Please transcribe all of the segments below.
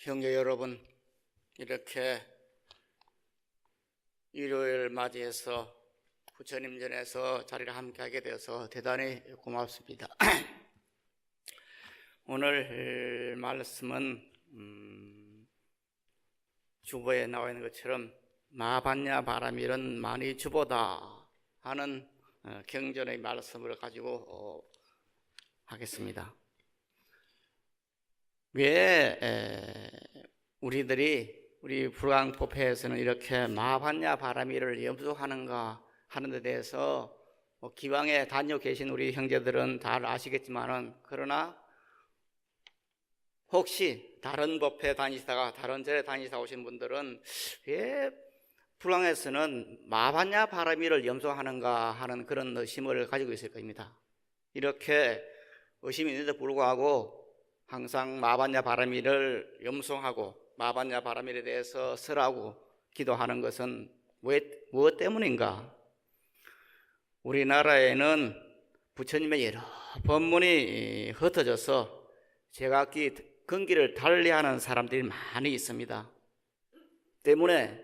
형제 여러분, 이렇게 일요일 맞이해서 부처님 전에서 자리를 함께하게 되어서 대단히 고맙습니다. 오늘 말씀은 주보에 나와 있는 것처럼 마반야 바람일은 많이 주보다 하는 경전의 말씀을 가지고 하겠습니다. 왜 우리 불광법회에서는 이렇게 마반야 바람일을 염두하는가 하는 데 대해서 기왕에 다녀 계신 우리 형제들은 다 아시겠지만은, 그러나 혹시 다른 법회 다니시다가 다른 절에 다니시다 오신 분들은 왜 불광에서는 마반야 바람일을 염두하는가 하는 그런 의심을 가지고 있을 겁니다. 이렇게 의심이 있는데도 불구하고 항상 마반야 바람일을 염송하고 마반야 바람일에 대해서 설하고 기도하는 것은 무엇 때문인가? 우리나라에는 부처님의 여러 법문이 흩어져서 제각기 근기를 달리하는 사람들이 많이 있습니다. 때문에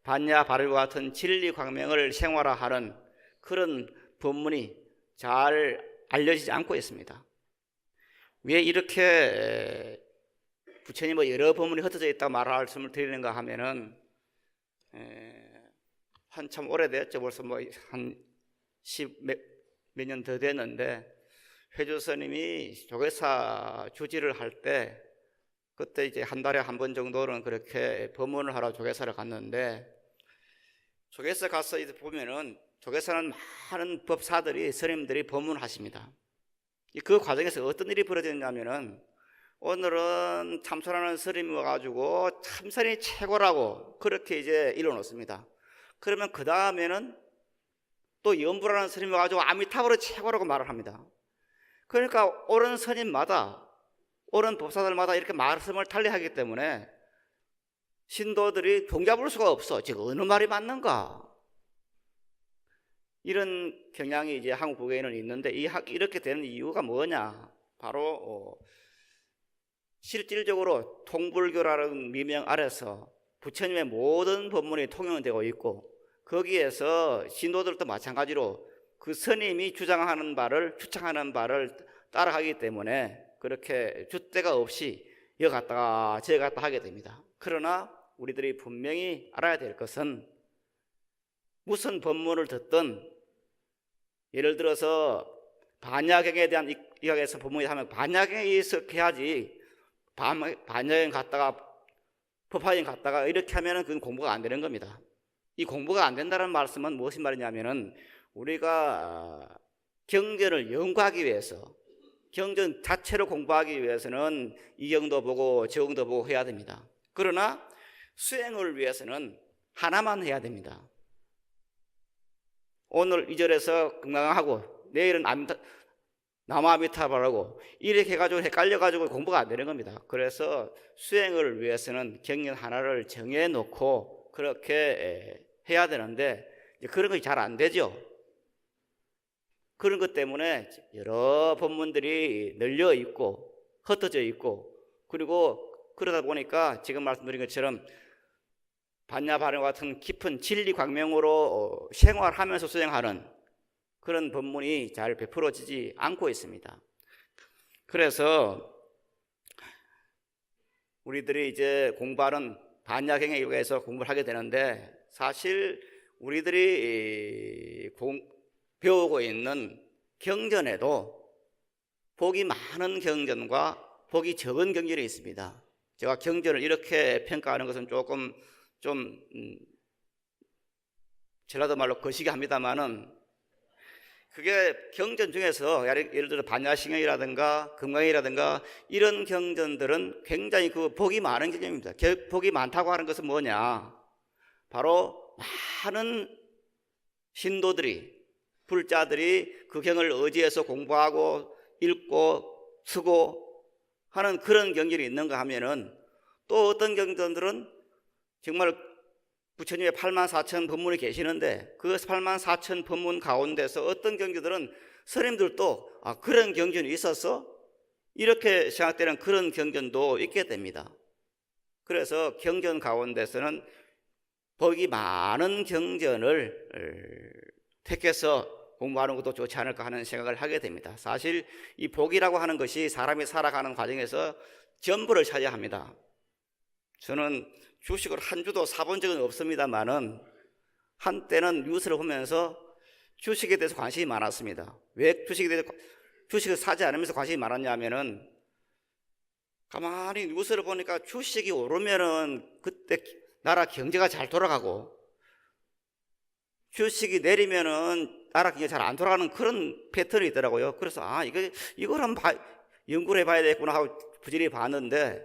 반야 바람일과 같은 진리 광명을 생활화하는 그런 법문이 잘 알려지지 않고 있습니다. 왜 이렇게 부처님의 여러 법문이 흩어져 있다고 말씀을 드리는가 하면은, 한참 오래됐죠. 벌써 한 10몇 년 더 됐는데, 회주 스님이 조계사 주지를 할 때, 그때 이제 한 달에 한 번 정도는 그렇게 법문을 하러 조계사를 갔는데, 조계사 가서 이제 보면은 조계사는 많은 법사들이, 스님들이 법문하십니다. 그 과정에서 어떤 일이 벌어졌냐면은, 오늘은 참선하는 스님이 와가지고 참선이 최고라고 그렇게 이제 일어놓습니다. 그러면 그 다음에는 또 연불하는 스님이 와가지고 아미타불이 최고라고 말을 합니다. 그러니까 옳은 스님마다, 옳은 법사들마다 이렇게 말씀을 달리하기 때문에 신도들이 종잡을 수가 없어. 지금 어느 말이 맞는가? 이런 경향이 이제 한국 국외에는 있는데, 이렇게 되는 이유가 뭐냐? 바로 실질적으로 통불교라는 미명 아래서 부처님의 모든 법문이 통용되고 있고, 거기에서 신도들도 마찬가지로 그 스님이 주장하는 바를, 추창하는 바를 따라가기 때문에 그렇게 줏대가 없이 여기 갔다가 저기 갔다 하게 됩니다. 그러나 우리들이 분명히 알아야 될 것은, 무슨 법문을 듣든 예를 들어서 반야경에 대한 이야기에서 법문이 하면 반야경에 의해서 해야지, 반야경 갔다가 법화경 갔다가 이렇게 하면은 그건 공부가 안 되는 겁니다. 이 공부가 안 된다는 말씀은 무엇인 말이냐면은, 우리가 경전을 연구하기 위해서, 경전 자체를 공부하기 위해서는 이 경도 보고 저 경도 보고 해야 됩니다. 그러나 수행을 위해서는 하나만 해야 됩니다. 오늘 이 절에서 건강하고 내일은 나무아미타불하고 이렇게 해가지고 헷갈려가지고 공부가 안 되는 겁니다. 그래서 수행을 위해서는 경전 하나를 정해놓고 그렇게 해야 되는데, 그런 것이 잘 안 되죠. 그런 것 때문에 여러 법문들이 널려 있고 흩어져 있고, 그리고 그러다 보니까 지금 말씀드린 것처럼 반야 바람 같은 깊은 진리 광명으로 생활하면서 수행하는 그런 법문이 잘 베풀어지지 않고 있습니다. 그래서 우리들이 이제 공부하는 반야경에 의해서 공부를 하게 되는데, 사실 우리들이 배우고 있는 경전에도 복이 많은 경전과 복이 적은 경전이 있습니다. 제가 경전을 이렇게 평가하는 것은 조금 좀 전라도 말로 거시기 합니다만은, 그게 경전 중에서 예를 들어 반야신경이라든가 금강이라든가 이런 경전들은 굉장히 그 복이 많은 경전입니다. 복이 많다고 하는 것은 뭐냐? 바로 많은 신도들이, 불자들이 그 경을 의지해서 공부하고 읽고 쓰고 하는 그런 경전이 있는가 하면은, 또 어떤 경전들은 정말 부처님의 84,000 법문이 계시는데, 그 84,000 법문 가운데서 어떤 경전들은 스님들도 그런 경전이 있어서 이렇게 생각되는 그런 경전도 있게 됩니다. 그래서 경전 가운데서는 복이 많은 경전을 택해서 공부하는 것도 좋지 않을까 하는 생각을 하게 됩니다. 사실 이 복이라고 하는 것이 사람이 살아가는 과정에서 전부를 차지합니다. 저는 주식을 한 주도 사본 적은 없습니다만은 한때는 뉴스를 보면서 주식에 대해서 관심이 많았습니다. 왜 주식을 사지 않으면서 관심이 많았냐면은 가만히 뉴스를 보니까 주식이 오르면은 그때 나라 경제가 잘 돌아가고 주식이 내리면은 나라 경제가 잘 안 돌아가는 그런 패턴이 있더라고요. 그래서 이걸 한번 연구를 해봐야 되겠구나 하고 부지런히 봤는데,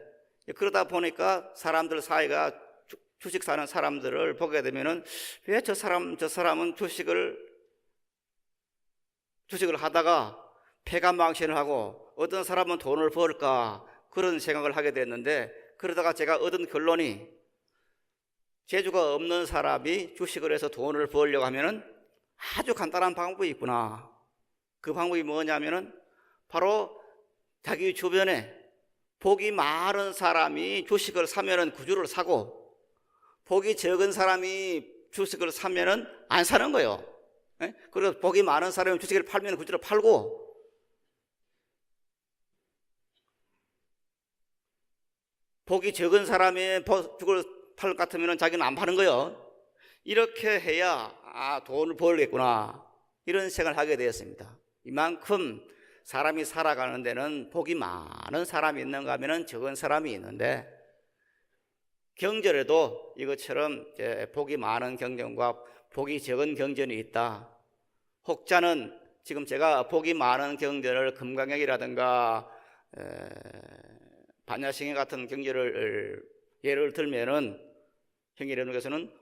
그러다 보니까 사람들 사이가 주식 사는 사람들을 보게 되면은 왜 저 사람은 주식을 하다가 패간망신을 하고 어떤 사람은 돈을 벌까, 그런 생각을 하게 됐는데, 그러다가 제가 얻은 결론이 재주가 없는 사람이 주식을 해서 돈을 벌려고 하면은 아주 간단한 방법이 있구나. 그 방법이 뭐냐면은 바로 자기 주변에 복이 많은 사람이 주식을 사면은 그 주를 사고, 복이 적은 사람이 주식을 사면은 안 사는 거예요. 그리고 복이 많은 사람이 주식을 팔면 그 주를 팔고, 복이 적은 사람이 주식을 팔 것 같으면 자기는 안 파는 거예요. 이렇게 해야 돈을 벌겠구나, 이런 생각을 하게 되었습니다. 이만큼 사람이 살아가는 데는 복이 많은 사람이 있는가 하면 적은 사람이 있는데, 경전에도 이것처럼 복이 많은 경전과 복이 적은 경전이 있다. 혹자는 지금 제가 복이 많은 경전을 금강경이라든가 반야성경 같은 경전을 예를 들면은, 형이라는께서는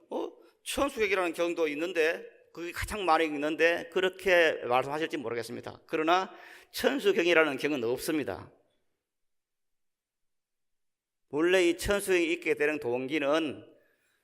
천수경이라는 경도 있는데 그게 가장 많이 있는데 그렇게 말씀하실지 모르겠습니다. 그러나 천수경이라는 경은 없습니다. 원래 이 천수경이 있게 되는 동기는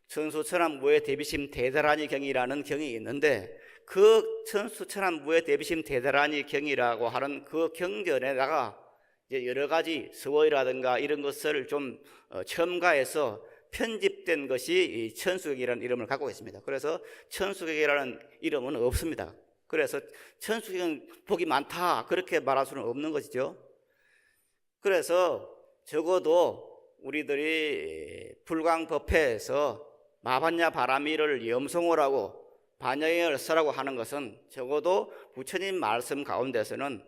천수천안무에 대비심 대다라니 경이라는 경이 있는데, 그 천수천안무에 대비심 대다라니 경이라고 하는 그 경전에다가 이제 여러 가지 서어이라든가 이런 것을 좀 첨가해서 편집된 것이 이 천수경이라는 이름을 갖고 있습니다. 그래서 천수경이라는 이름은 없습니다. 그래서 천수경 복이 많다 그렇게 말할 수는 없는 것이죠. 그래서 적어도 우리들이 불광법회에서 마반야 바라미를 염송을 하고 반야경을 쓰라고 하는 것은 적어도 부처님 말씀 가운데서는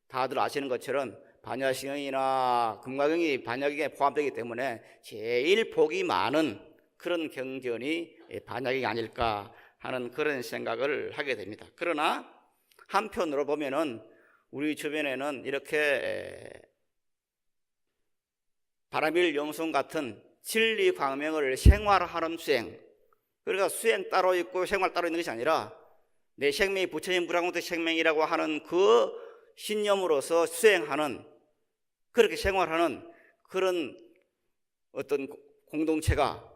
다들 아시는 것처럼 반야경이나 금강경이 반야경에 포함되기 때문에 제일 복이 많은 그런 경전이 반야경이 아닐까 하는 그런 생각을 하게 됩니다. 그러나 한편으로 보면은 우리 주변에는 이렇게 바라밀 염송 같은 진리 광명을 생활하는 수행, 그러니까 수행 따로 있고 생활 따로 있는 것이 아니라 내 생명이 부처님 불광공덕 생명이라고 하는 그 신념으로서 수행하는, 그렇게 생활하는 그런 어떤 공동체가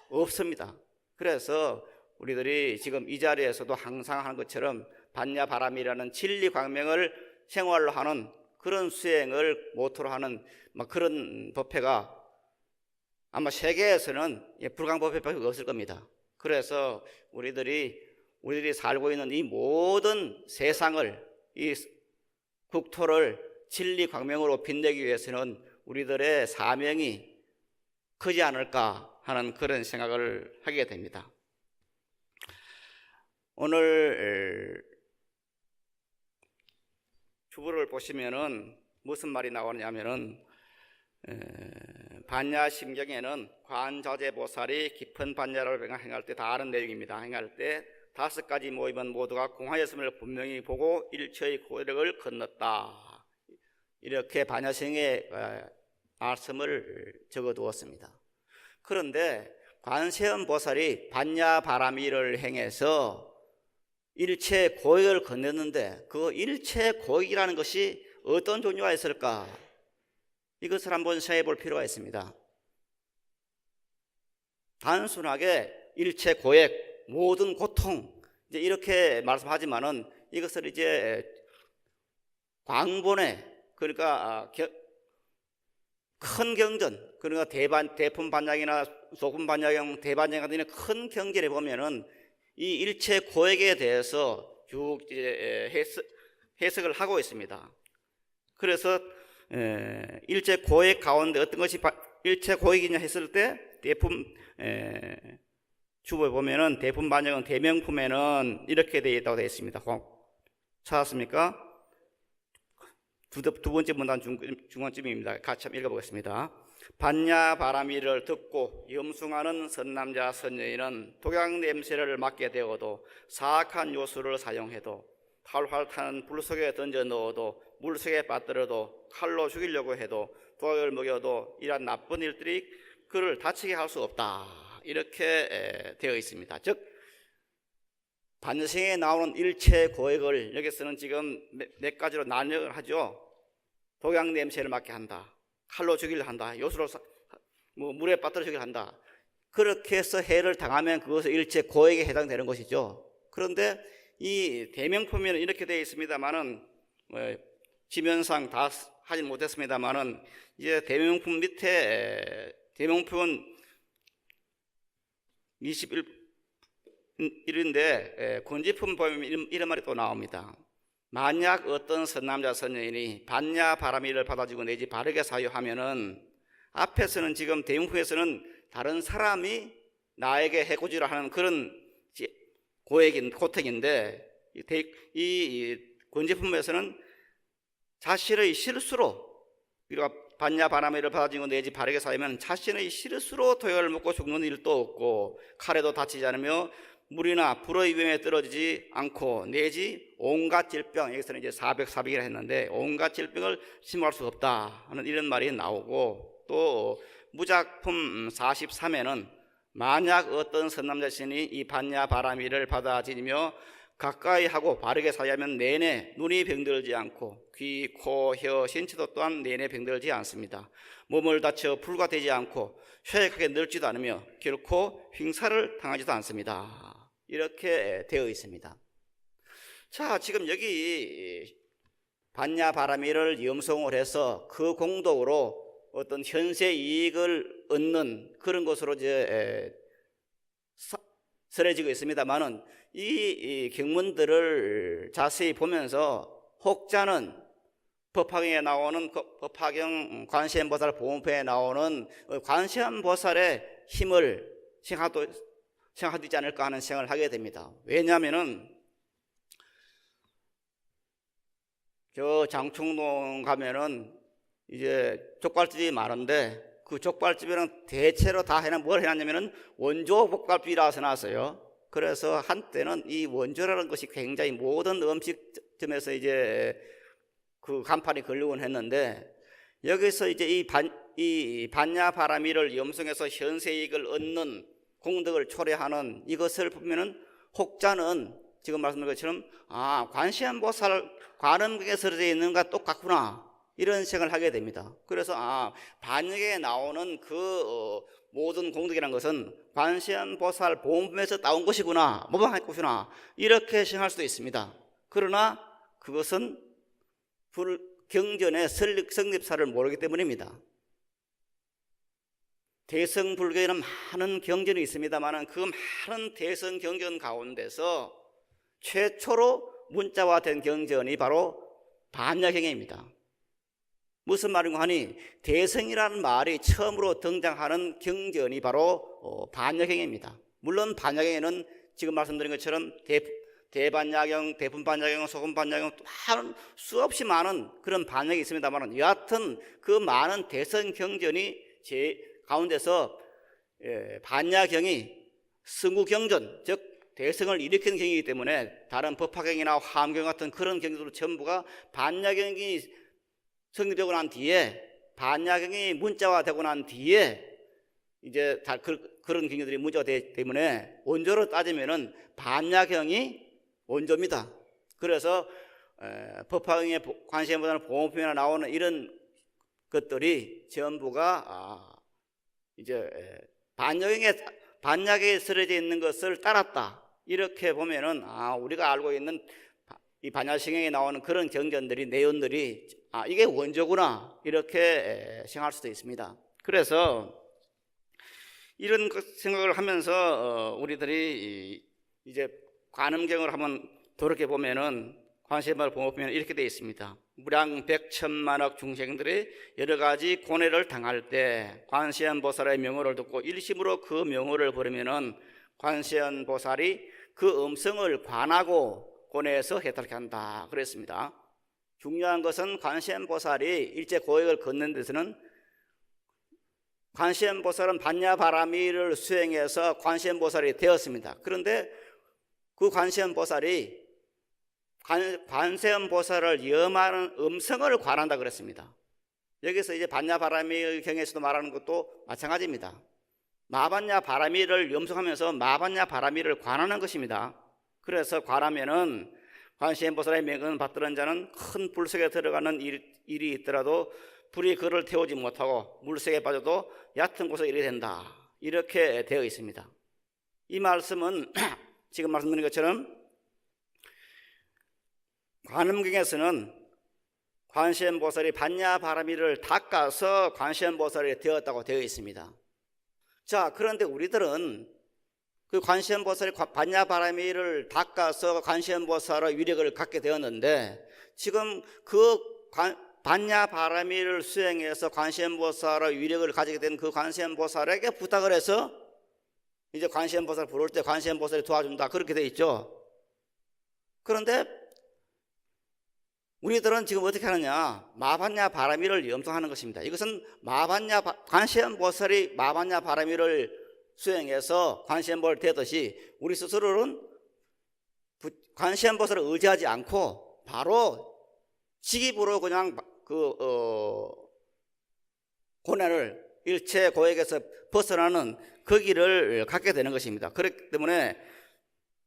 없습니다. 그래서 우리들이 지금 이 자리에서도 항상 하는 것처럼 반야바람이라는 진리 광명을 생활로 하는 그런 수행을 모토로 하는 그런 법회가 아마 세계에서는 불광법회밖에 없을 겁니다. 그래서 우리들이 살고 있는 이 모든 세상을, 이 국토를 진리 광명으로 빛내기 위해서는 우리들의 사명이 크지 않을까 하는 그런 생각을 하게 됩니다. 오늘 주부를 보시면은 무슨 말이 나오냐면은 반야심경에는 관자재보살이 깊은 반야를 행할 때 다 아는 내용입니다. 행할 때 5가지 모임은 모두가 공하였음을 분명히 보고 일체의 고력을 건넜다. 이렇게 반야성의 말씀을 적어두었습니다. 그런데 관세음 보살이 반야바라미를 행해서 일체 고익을 건넸는데 그 일체 고익이라는 것이 어떤 종류가 있을까? 이것을 한번 생각해 볼 필요가 있습니다. 단순하게 일체 고액, 모든 고통, 이제 이렇게 말씀하지만은 이것을 이제 광본에, 그러니까 큰 경전, 그러니까 대품 반작이나 소금 반작용, 대반작 같은 큰 경전에 보면은 이 일체 고액에 대해서 쭉 해석을 하고 있습니다. 그래서 일체 고액 가운데 어떤 것이 일체 고액이냐 했을 때 대품 주부에 보면은 대품 반작용 대명품에는 이렇게 되어 있다고 되어 있습니다. 찾았습니까? 두 번째 문단 중간쯤입니다. 같이 한번 읽어보겠습니다. 반야 바람이를 듣고 염숭하는 선남자 선여인은 독약 냄새를 맡게 되어도 사악한 요술을 사용해도 활활 타는 불 속에 던져 넣어도 물 속에 빠뜨려도 칼로 죽이려고 해도 독약을 먹여도 이런 나쁜 일들이 그를 다치게 할 수 없다. 이렇게 되어 있습니다. 즉 반생에 나오는 일체 고액을 여기서는 지금 몇 가지로 나뉘어 하죠. 독약 냄새를 맡게 한다, 칼로 죽이려 한다, 요술로 물에 빠뜨려 죽이려 한다. 그렇게 해서 해를 당하면 그것은 일체 고액에 해당되는 것이죠. 그런데 이 대명품에는 이렇게 되어 있습니다만은 지면상 다 하지 못했습니다만은 이제 대명품 밑에 대명품은 21인데 권지품 보면 이런 말이 또 나옵니다. 만약 어떤 선남자 선여인이 반야 바람이를 받아주고 내지 바르게 사유하면은, 앞에서는 지금 대명품에서는 다른 사람이 나에게 해코지를 하는 그런 고택인데, 이 권지품에서는 자신의 실수로, 우리가 반야 바람이를 받아주고 내지 바르게 사유하면 자신의 실수로 도약을 먹고 죽는 일도 없고 칼에도 다치지 않으며 물이나 불의 위험에 떨어지지 않고 내지 온갖 질병, 여기서는 이제 400이라 했는데 온갖 질병을 심할 수 없다 하는 이런 말이 나오고, 또 무작품 43에는 만약 어떤 선남자 신이 이 반야 바람이를 받아들이며 가까이 하고 바르게 사유하면 내내 눈이 병들지 않고 귀, 코, 혀, 신체도 또한 내내 병들지 않습니다. 몸을 다쳐 불과되지 않고 쇠약하게 늙지도 않으며 결코 횡사를 당하지도 않습니다. 이렇게 되어 있습니다. 자, 지금 여기 반야 바람이를 염송을 해서 그 공덕으로 어떤 현세 이익을 얻는 그런 것으로 이제 설해지고 있습니다만은 이 경문들을 자세히 보면서 혹자는 법화경에 나오는 법화경 관세음보살 보온편에 나오는 관세음보살의 힘을 생각도 있지 않을까 하는 생각을 하게 됩니다. 왜냐하면은 저 장충동 가면은 이제 족발집이 많은데 그 족발집에는 대체로 다 뭘 해놨냐면은 원조 볶갈비라 해놨어요. 그래서 한때는 이 원조라는 것이 굉장히 모든 음식점에서 이제 그 간판이 걸리곤 했는데, 여기서 이제 이 반야 바람이를 염송해서 현세이익을 얻는 공덕을 초래하는 이것을 보면은 혹자는 지금 말씀드린 것처럼 관세음보살 관음경에 설해져 있는 것과 똑같구나 이런 생각을 하게 됩니다. 그래서 반역에 나오는 그 모든 공덕이라는 것은 관세음보살 보온품에서 나온 것이구나, 모방할 것이구나 이렇게 생각할 수도 있습니다. 그러나 그것은 경전의 성립사를 모르기 때문입니다. 대성불교에는 많은 경전이 있습니다만 그 많은 대성 경전 가운데서 최초로 문자화된 경전이 바로 반야경입니다. 무슨 말인가 하니 대성이라는 말이 처음으로 등장하는 경전이 바로 반야경입니다. 물론 반야경에는 지금 말씀드린 것처럼 대반야경, 대품반야경, 소금반야경 수없이 많은 그런 반야경이 있습니다만 여하튼 그 많은 대성 경전이 제 가운데서 반야경이 승구경전, 즉 대성을 일으키는 경이기 때문에 다른 법화경이나 화엄경 같은 그런 경전도 전부가 반야경이 성립되고 난 뒤에, 반야경이 문자화되고 난 뒤에 이제 다 그런 경전들이 문자화되기 때문에 원조로 따지면은 반야경이 원조입니다. 그래서 법화경의 관세음보다는 보온품이나 나오는 이런 것들이 전부가 이제 반야경에 설해져 있는 것을 따랐다. 이렇게 보면은 우리가 알고 있는 이 반야신경에 나오는 그런 경전들이 내용들이 이게 원조구나 이렇게 생각할 수도 있습니다. 그래서 이런 생각을 하면서 우리들이 이제 관음경을 한번 돌이켜 보면은 관세음을 보면 이렇게 되어 있습니다. 무량 백천만억 중생들이 여러 가지 고뇌를 당할 때 관세음보살의 명호를 듣고 일심으로 그 명호를 부르면은 관세음보살이 그 음성을 관하고 고뇌에서 해탈케 한다 그랬습니다. 중요한 것은 관세음보살이 일제 고역을 걷는 데서는 관세음보살은 반야바라미를 수행해서 관세음보살이 되었습니다. 그런데 그 관세음보살이 관세음보살을 염하는 음성을 관한다 그랬습니다. 여기서 이제 반야바라미 경에서도 말하는 것도 마찬가지입니다. 마반야바라미를 염성하면서 마반야바라미를 관하는 것입니다. 그래서 관하면은 관세음보살의 명을 받들은 자는 큰 불속에 들어가는 일이 있더라도 불이 그를 태우지 못하고 물속에 빠져도 얕은 곳에 이르게 된다 이렇게 되어 있습니다. 이 말씀은 지금 말씀드린 것처럼 관음경에서는 관세음보살이 반야바라미를 닦아서 관세음보살이 되었다고 되어 있습니다. 자, 그런데 우리들은 그 관세음보살이 반야바라미를 닦아서 관세음보살의 위력을 갖게 되었는데 지금 그 반야바라미를 수행해서 관세음보살의 위력을 가지게 된 그 관세음보살에게 부탁을 해서 이제 관세음보살 부를 때 관세음보살이 도와준다 그렇게 되어 있죠. 그런데 우리들은 지금 어떻게 하느냐, 마반야바라미를 염통하는 것입니다. 이것은 관세음보살이 마반야바라미를 수행해서 관세음보살이 되듯이 우리 스스로는 관세음보살을 의지하지 않고 바로 직입으로 그냥 고뇌를 일체 고액에서 벗어나는 그 길을 갖게 되는 것입니다. 그렇기 때문에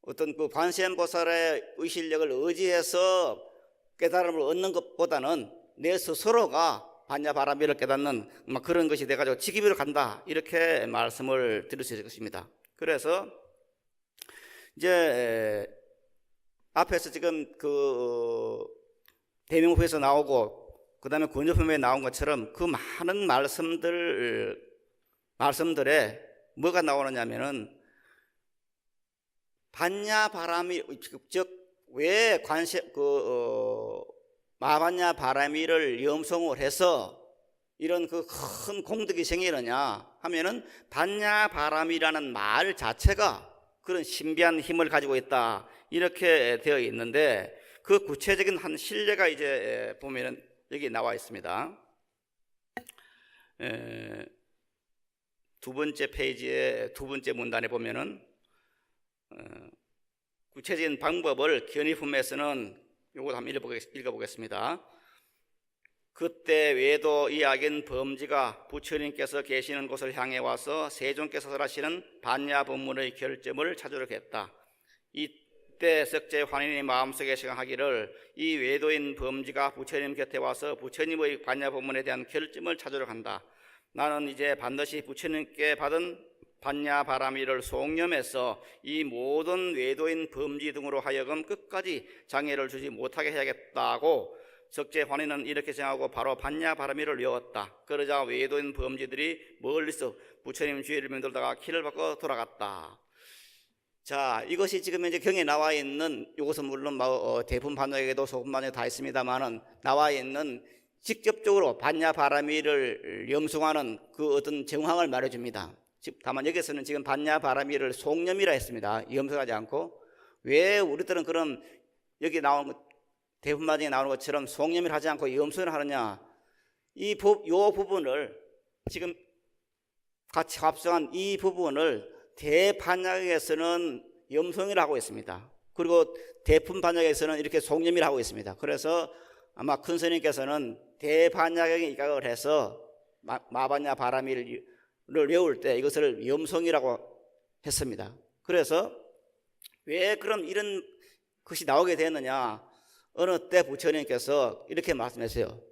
어떤 그 관세음보살의 의실력을 의지해서 깨달음을 얻는 것보다는 내 스스로가 반야바라미를 깨닫는 그런 것이 돼가지고 직입으로 간다 이렇게 말씀을 드릴 수 있을 것입니다. 그래서 이제 앞에서 지금 그 대명호에서 나오고 그 다음에 권조품에 나온 것처럼 그 많은 말씀들에 뭐가 나오느냐면은 반야바라미 즉 왜 마반야바라미를 염송을 해서 이런 그 큰 공덕이 생기느냐 하면은 반야바라미라는 말 자체가 그런 신비한 힘을 가지고 있다 이렇게 되어 있는데 그 구체적인 한 실례가 이제 보면은 여기 나와 있습니다. 두 번째 페이지에 두 번째 문단에 보면은 구체적인 방법을 견의품에서는 요거 한번 읽어보겠습니다. 그때 외도 이 악인 범지가 부처님께서 계시는 곳을 향해 와서 세존께서 설하시는 반야법문의 결점을 찾으려고 했다. 이때 석재 환인이 마음속에 생각하기를 이 외도인 범지가 부처님 곁에 와서 부처님의 반야법문에 대한 결점을 찾으려고 한다. 나는 이제 반드시 부처님께 받은 반야바라미를 속념해서 이 모든 외도인 범지 등으로 하여금 끝까지 장애를 주지 못하게 해야겠다고 석재환희는 이렇게 생각하고 바로 반야바라미를 외웠다. 그러자 외도인 범지들이 멀리서 부처님 주의를 맴돌다가 길을 바꿔 돌아갔다. 자, 이것이 지금 이제 경에 나와 있는, 이것은 물론 대품 반역에도 소품 반역 다 있습니다만은 나와 있는 직접적으로 반야바라미를 염송하는 그 어떤 정황을 말해줍니다. 다만 여기서는 지금 반야바라미를 속념이라 했습니다. 염송하지 않고. 왜 우리들은 그럼 여기 나오는 대분마디에 나오는 것처럼 속념을 하지 않고 염송을 하느냐? 요 부분을 지금 같이 합성한 이 부분을 대반yak에서는 염송이라고 하고 있습니다. 그리고 대품반yak에서는 이렇게 속념이라고 하고 있습니다. 그래서 아마 큰 스님께서는 대반yak에 입각을 해서 마반야바라미를 외울 때 이것을 염송이라고 했습니다. 그래서 왜 그럼 이런 것이 나오게 됐느냐? 어느 때 부처님께서 이렇게 말씀했어요.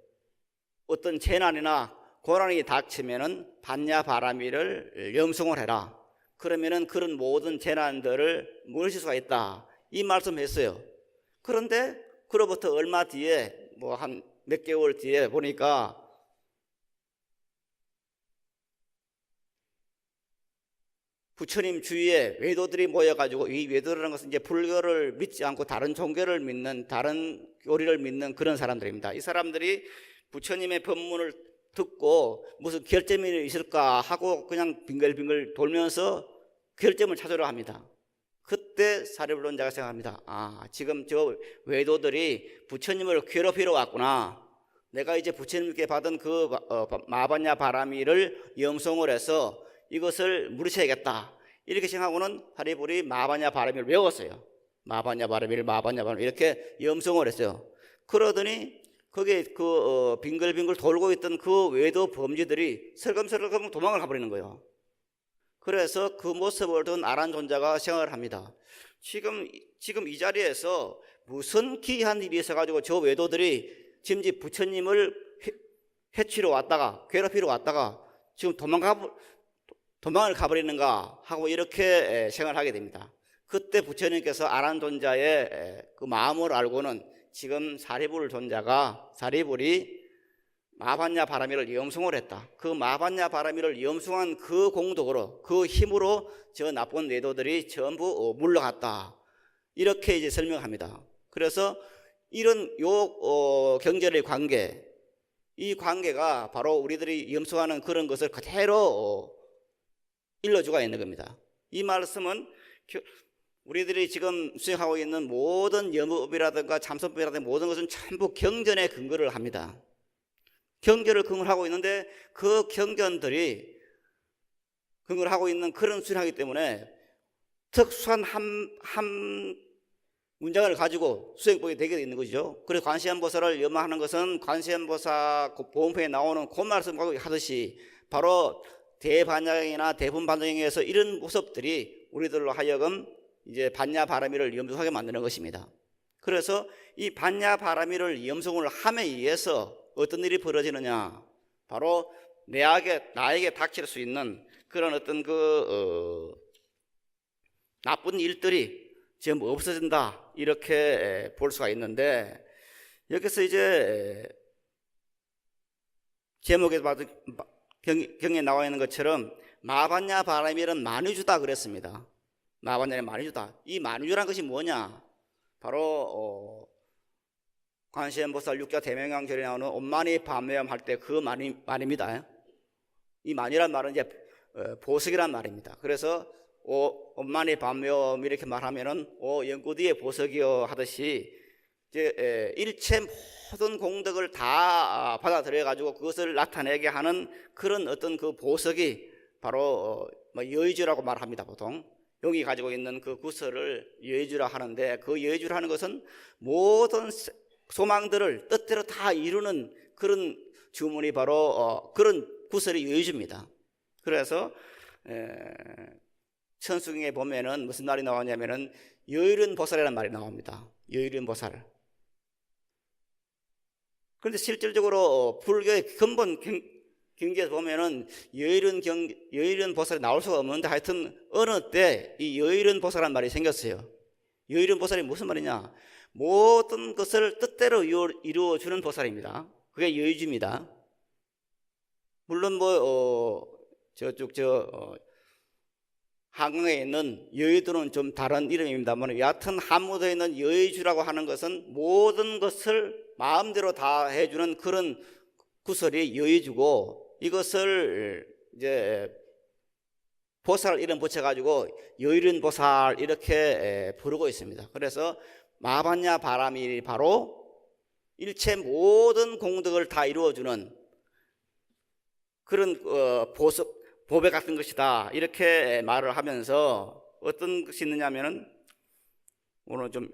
어떤 재난이나 고난이 닥치면은 반야바라미를 염송을 해라. 그러면은 그런 모든 재난들을 물리칠 수가 있다. 이 말씀을 했어요. 그런데 그로부터 얼마 뒤에 뭐 한 몇 개월 뒤에 보니까 부처님 주위에 외도들이 모여가지고, 이 외도라는 것은 이제 불교를 믿지 않고 다른 종교를 믿는, 다른 교리를 믿는 그런 사람들입니다. 이 사람들이 부처님의 법문을 듣고 무슨 결점이 있을까 하고 그냥 빙글빙글 돌면서 결점을 찾으려 합니다. 그때 사리불론자가 생각합니다. 지금 저 외도들이 부처님을 괴롭히러 왔구나. 내가 이제 부처님께 받은 그 마반야 바라미를 염송을 해서 이것을 물으셔야겠다. 이렇게 생각하고는 사리불이 마반야 바라미를 외웠어요. 마반야 바라미를 이렇게 염송을 했어요. 그러더니 거기에 빙글빙글 돌고 있던 그 외도 범죄들이 설금설금 도망을 가버리는 거예요. 그래서 그 모습을 둔 아란존자가 생각을 합니다. 지금 이 자리에서 무슨 기이한 일이 있어가지고 저 외도들이 지금 부처님을 해치러 왔다가 괴롭히러 왔다가 지금 도망을 가버리는가 하고 이렇게 생각을 하게 됩니다. 그때 부처님께서 아란존자의 그 마음을 알고는 지금 사리불이 마반야 바라미를 염송을 했다. 그 마반야 바라미를 염송한 그 공덕으로, 그 힘으로 저 나쁜 외도들이 전부 물러갔다. 이렇게 이제 설명합니다. 그래서 이런 경전의 관계, 이 관계가 바로 우리들이 염송하는 그런 것을 그대로 일러주가 있는 겁니다. 이 말씀은 우리들이 지금 수행하고 있는 모든 염업이라든가 참선법이라든가 모든 것은 전부 경전에 근거를 합니다. 경전을 근거를 하고 있는데 그 경전들이 근거를 하고 있는 그런 수행하기 때문에 특수한 한 문장을 가지고 수행법이 되게 있는 것이죠. 그래서 관세음보살을 염하는 것은 관세음보살 보험편에 나오는 그 말씀하고 하듯이 바로 대반야경이나 대분반야경에서 이런 모습들이 우리들로 하여금 이제 반야 바라미를 염송하게 만드는 것입니다. 그래서 이 반야 바라미를 염송을 함에 의해서 어떤 일이 벌어지느냐, 바로 나에게 닥칠 수 있는 그런 어떤 나쁜 일들이 전부 없어진다, 이렇게 볼 수가 있는데, 여기서 이제 제목에 경에 나와 있는 것처럼 마반야 바라미는 만유주다 그랬습니다. 마반야는 만유주다. 이 만유주라는 것이 뭐냐? 바로 관세음보살 육자 대명강절에 나오는 엄만이 반매염 할 때 그 말입니다. 이 만유란 말은 이제 보석이란 말입니다. 그래서 엄만이 반매염 이렇게 말하면은 연구뒤에 보석이여 하듯이 이제 일체 모든 공덕을 다 받아들여 가지고 그것을 나타내게 하는 그런 어떤 그 보석이 바로 여의주라고 말합니다. 보통 여기 가지고 있는 그 구설을 여의주라 하는데, 그 여의주라 하는 것은 모든 소망들을 뜻대로 다 이루는 그런 주문이 바로 그런 구설이 여의주입니다. 그래서 천수경에 보면은 무슨 말이 나오냐면은 여의륜 보살이라는 말이 나옵니다. 여의륜 보살. 그런데 실질적으로 불교의 근본 경계에서 보면은 여의륜 보살이 나올 수가 없는데, 하여튼 어느 때 이 여의륜 보살이라는 말이 생겼어요. 여의륜 보살이 무슨 말이냐? 모든 것을 뜻대로 이루어주는 보살입니다. 그게 여의주입니다. 물론 저쪽 한국에 있는 여의도는 좀 다른 이름입니다만, 여하튼 한무도에 있는 여의주라고 하는 것은 모든 것을 마음대로 다 해주는 그런 구설이 여의주고, 이것을 이제 보살 이름 붙여가지고 여의륜 보살 이렇게 부르고 있습니다. 그래서 마반야 바라미 바로 일체 모든 공덕을 다 이루어주는 그런 보배 같은 것이다, 이렇게 말을 하면서 어떤 것이 있느냐면은 오늘 좀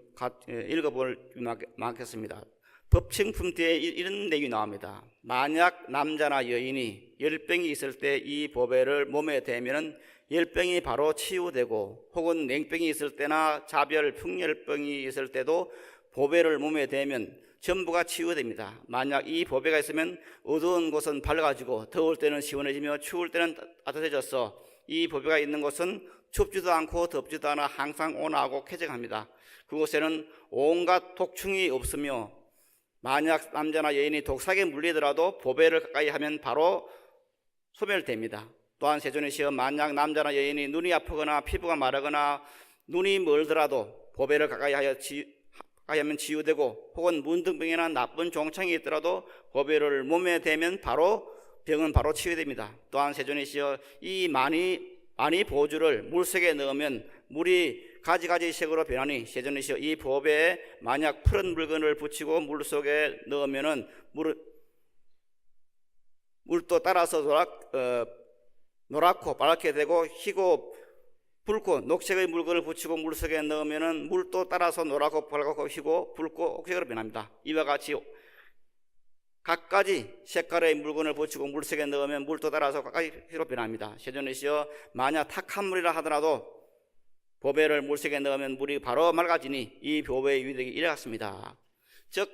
읽어보겠습니다. 법칭품뒤에 이런 내용이 나옵니다. 만약 남자나 여인이 열병이 있을 때 이 보배를 몸에 대면은 열병이 바로 치유되고, 혹은 냉병이 있을 때나 자별 풍열병이 있을 때도 보배를 몸에 대면 전부가 치유됩니다. 만약 이 보배가 있으면 어두운 곳은 밝아지고 더울 때는 시원해지며 추울 때는 따뜻해져서 이 보배가 있는 곳은 춥지도 않고 덥지도 않아 항상 온화하고 쾌적합니다. 그곳에는 온갖 독충이 없으며 만약 남자나 여인이 독사에 물리더라도 보배를 가까이 하면 바로 소멸됩니다. 또한 세존이시여 만약 남자나 여인이 눈이 아프거나 피부가 마르거나 눈이 멀더라도 보배를 가까이 하면 치유되고 혹은 문둥병이나 나쁜 종창이 있더라도 보배를 몸에 대면 병은 바로 치유됩니다. 또한 세존이시여 이 많이 보주를 물속에 넣으면 물이 가지가지 색으로 변하니 세존이시여 이 보배에 만약 푸른 물건을 붙이고 물속에 넣으면은 물도 따라서 노랗고 빨갛게 되고 희고 붉고 녹색의 물건을 붙이고 물속에 넣으면은 물도 따라서 노랗고 빨갛고 희고 붉고 옥색으로 변합니다. 이와 같이 각가지 색깔의 물건을 붙이고 물속에 넣으면 물도 따라서 각가지 희로 변합니다. 세존이시여 만약 탁한 물이라 하더라도 보배를 물속에 넣으면 물이 바로 맑아지니 이 보배의 위력이 이래 같습니다. 즉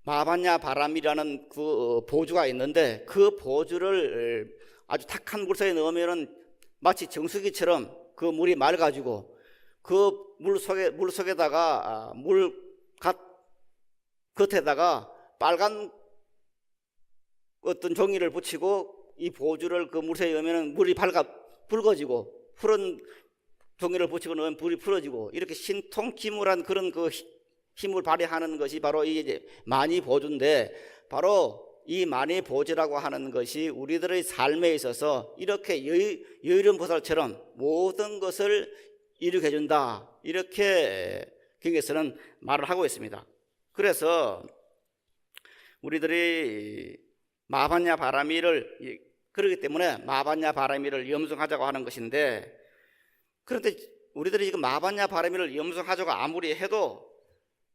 마반야 바람이라는 그 보주가 있는데 그 보주를 아주 탁한 물속에 넣으면은 마치 정수기처럼 그 물이 맑아지고 그 물속에다가 겉에다가 빨간 어떤 종이를 붙이고 이 보주를 그 물속에 넣으면은 물이 붉어지고 푸른 종이를 붙이고 넣으면 불이 풀어지고 이렇게 신통기물한 그런 그 힘을 발휘하는 것이 바로 이 만이 보주인데 바로 이 만이 보주라고 하는 것이 우리들의 삶에 있어서 이렇게 여의론보살처럼 모든 것을 이루게 해준다 이렇게 경에서는 말을 하고 있습니다. 그래서 우리들이 마반야 바라미를 그렇기 때문에 마반야 바라미를 염승하자고 하는 것인데 그런데 우리들이 지금 마반야 바라미를 염승하자고 아무리 해도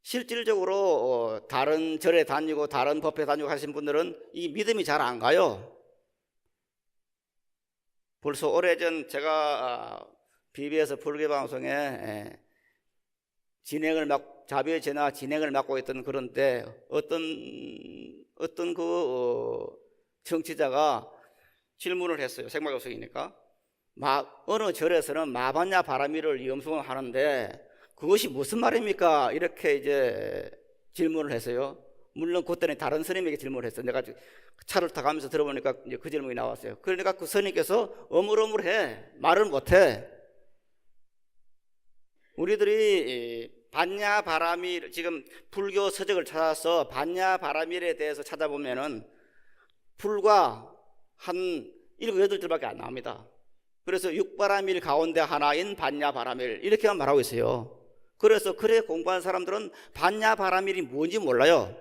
실질적으로 다른 절에 다니고 다른 법회 다니고 하신 분들은 이 믿음이 잘 안 가요. 벌써 오래전 제가 BBS 불교방송에 자비의 제나 진행을 맡고 있던 그런 때 어떤 그 정치자가 질문을 했어요. 생방송이니까 어느 절에서는 마반야 바라미를 염승을 하는데 그것이 무슨 말입니까? 이렇게 이제 질문을 했어요. 물론 그때는 다른 스님에게 질문을 했어요. 내가 차를 타가면서 들어보니까 이제 그 질문이 나왔어요. 그러니까 그 스님께서 어물어물해 말을 못해. 우리들이 반야 바라밀 지금 불교 서적을 찾아서 반야 바라밀에 대해서 찾아보면은 불과 한 7, 8줄밖에 안 나옵니다. 그래서 육바라밀 가운데 하나인 반야 바라밀 이렇게만 말하고 있어요. 그래서 그래 공부한 사람들은 반야 바라밀이 뭔지 몰라요.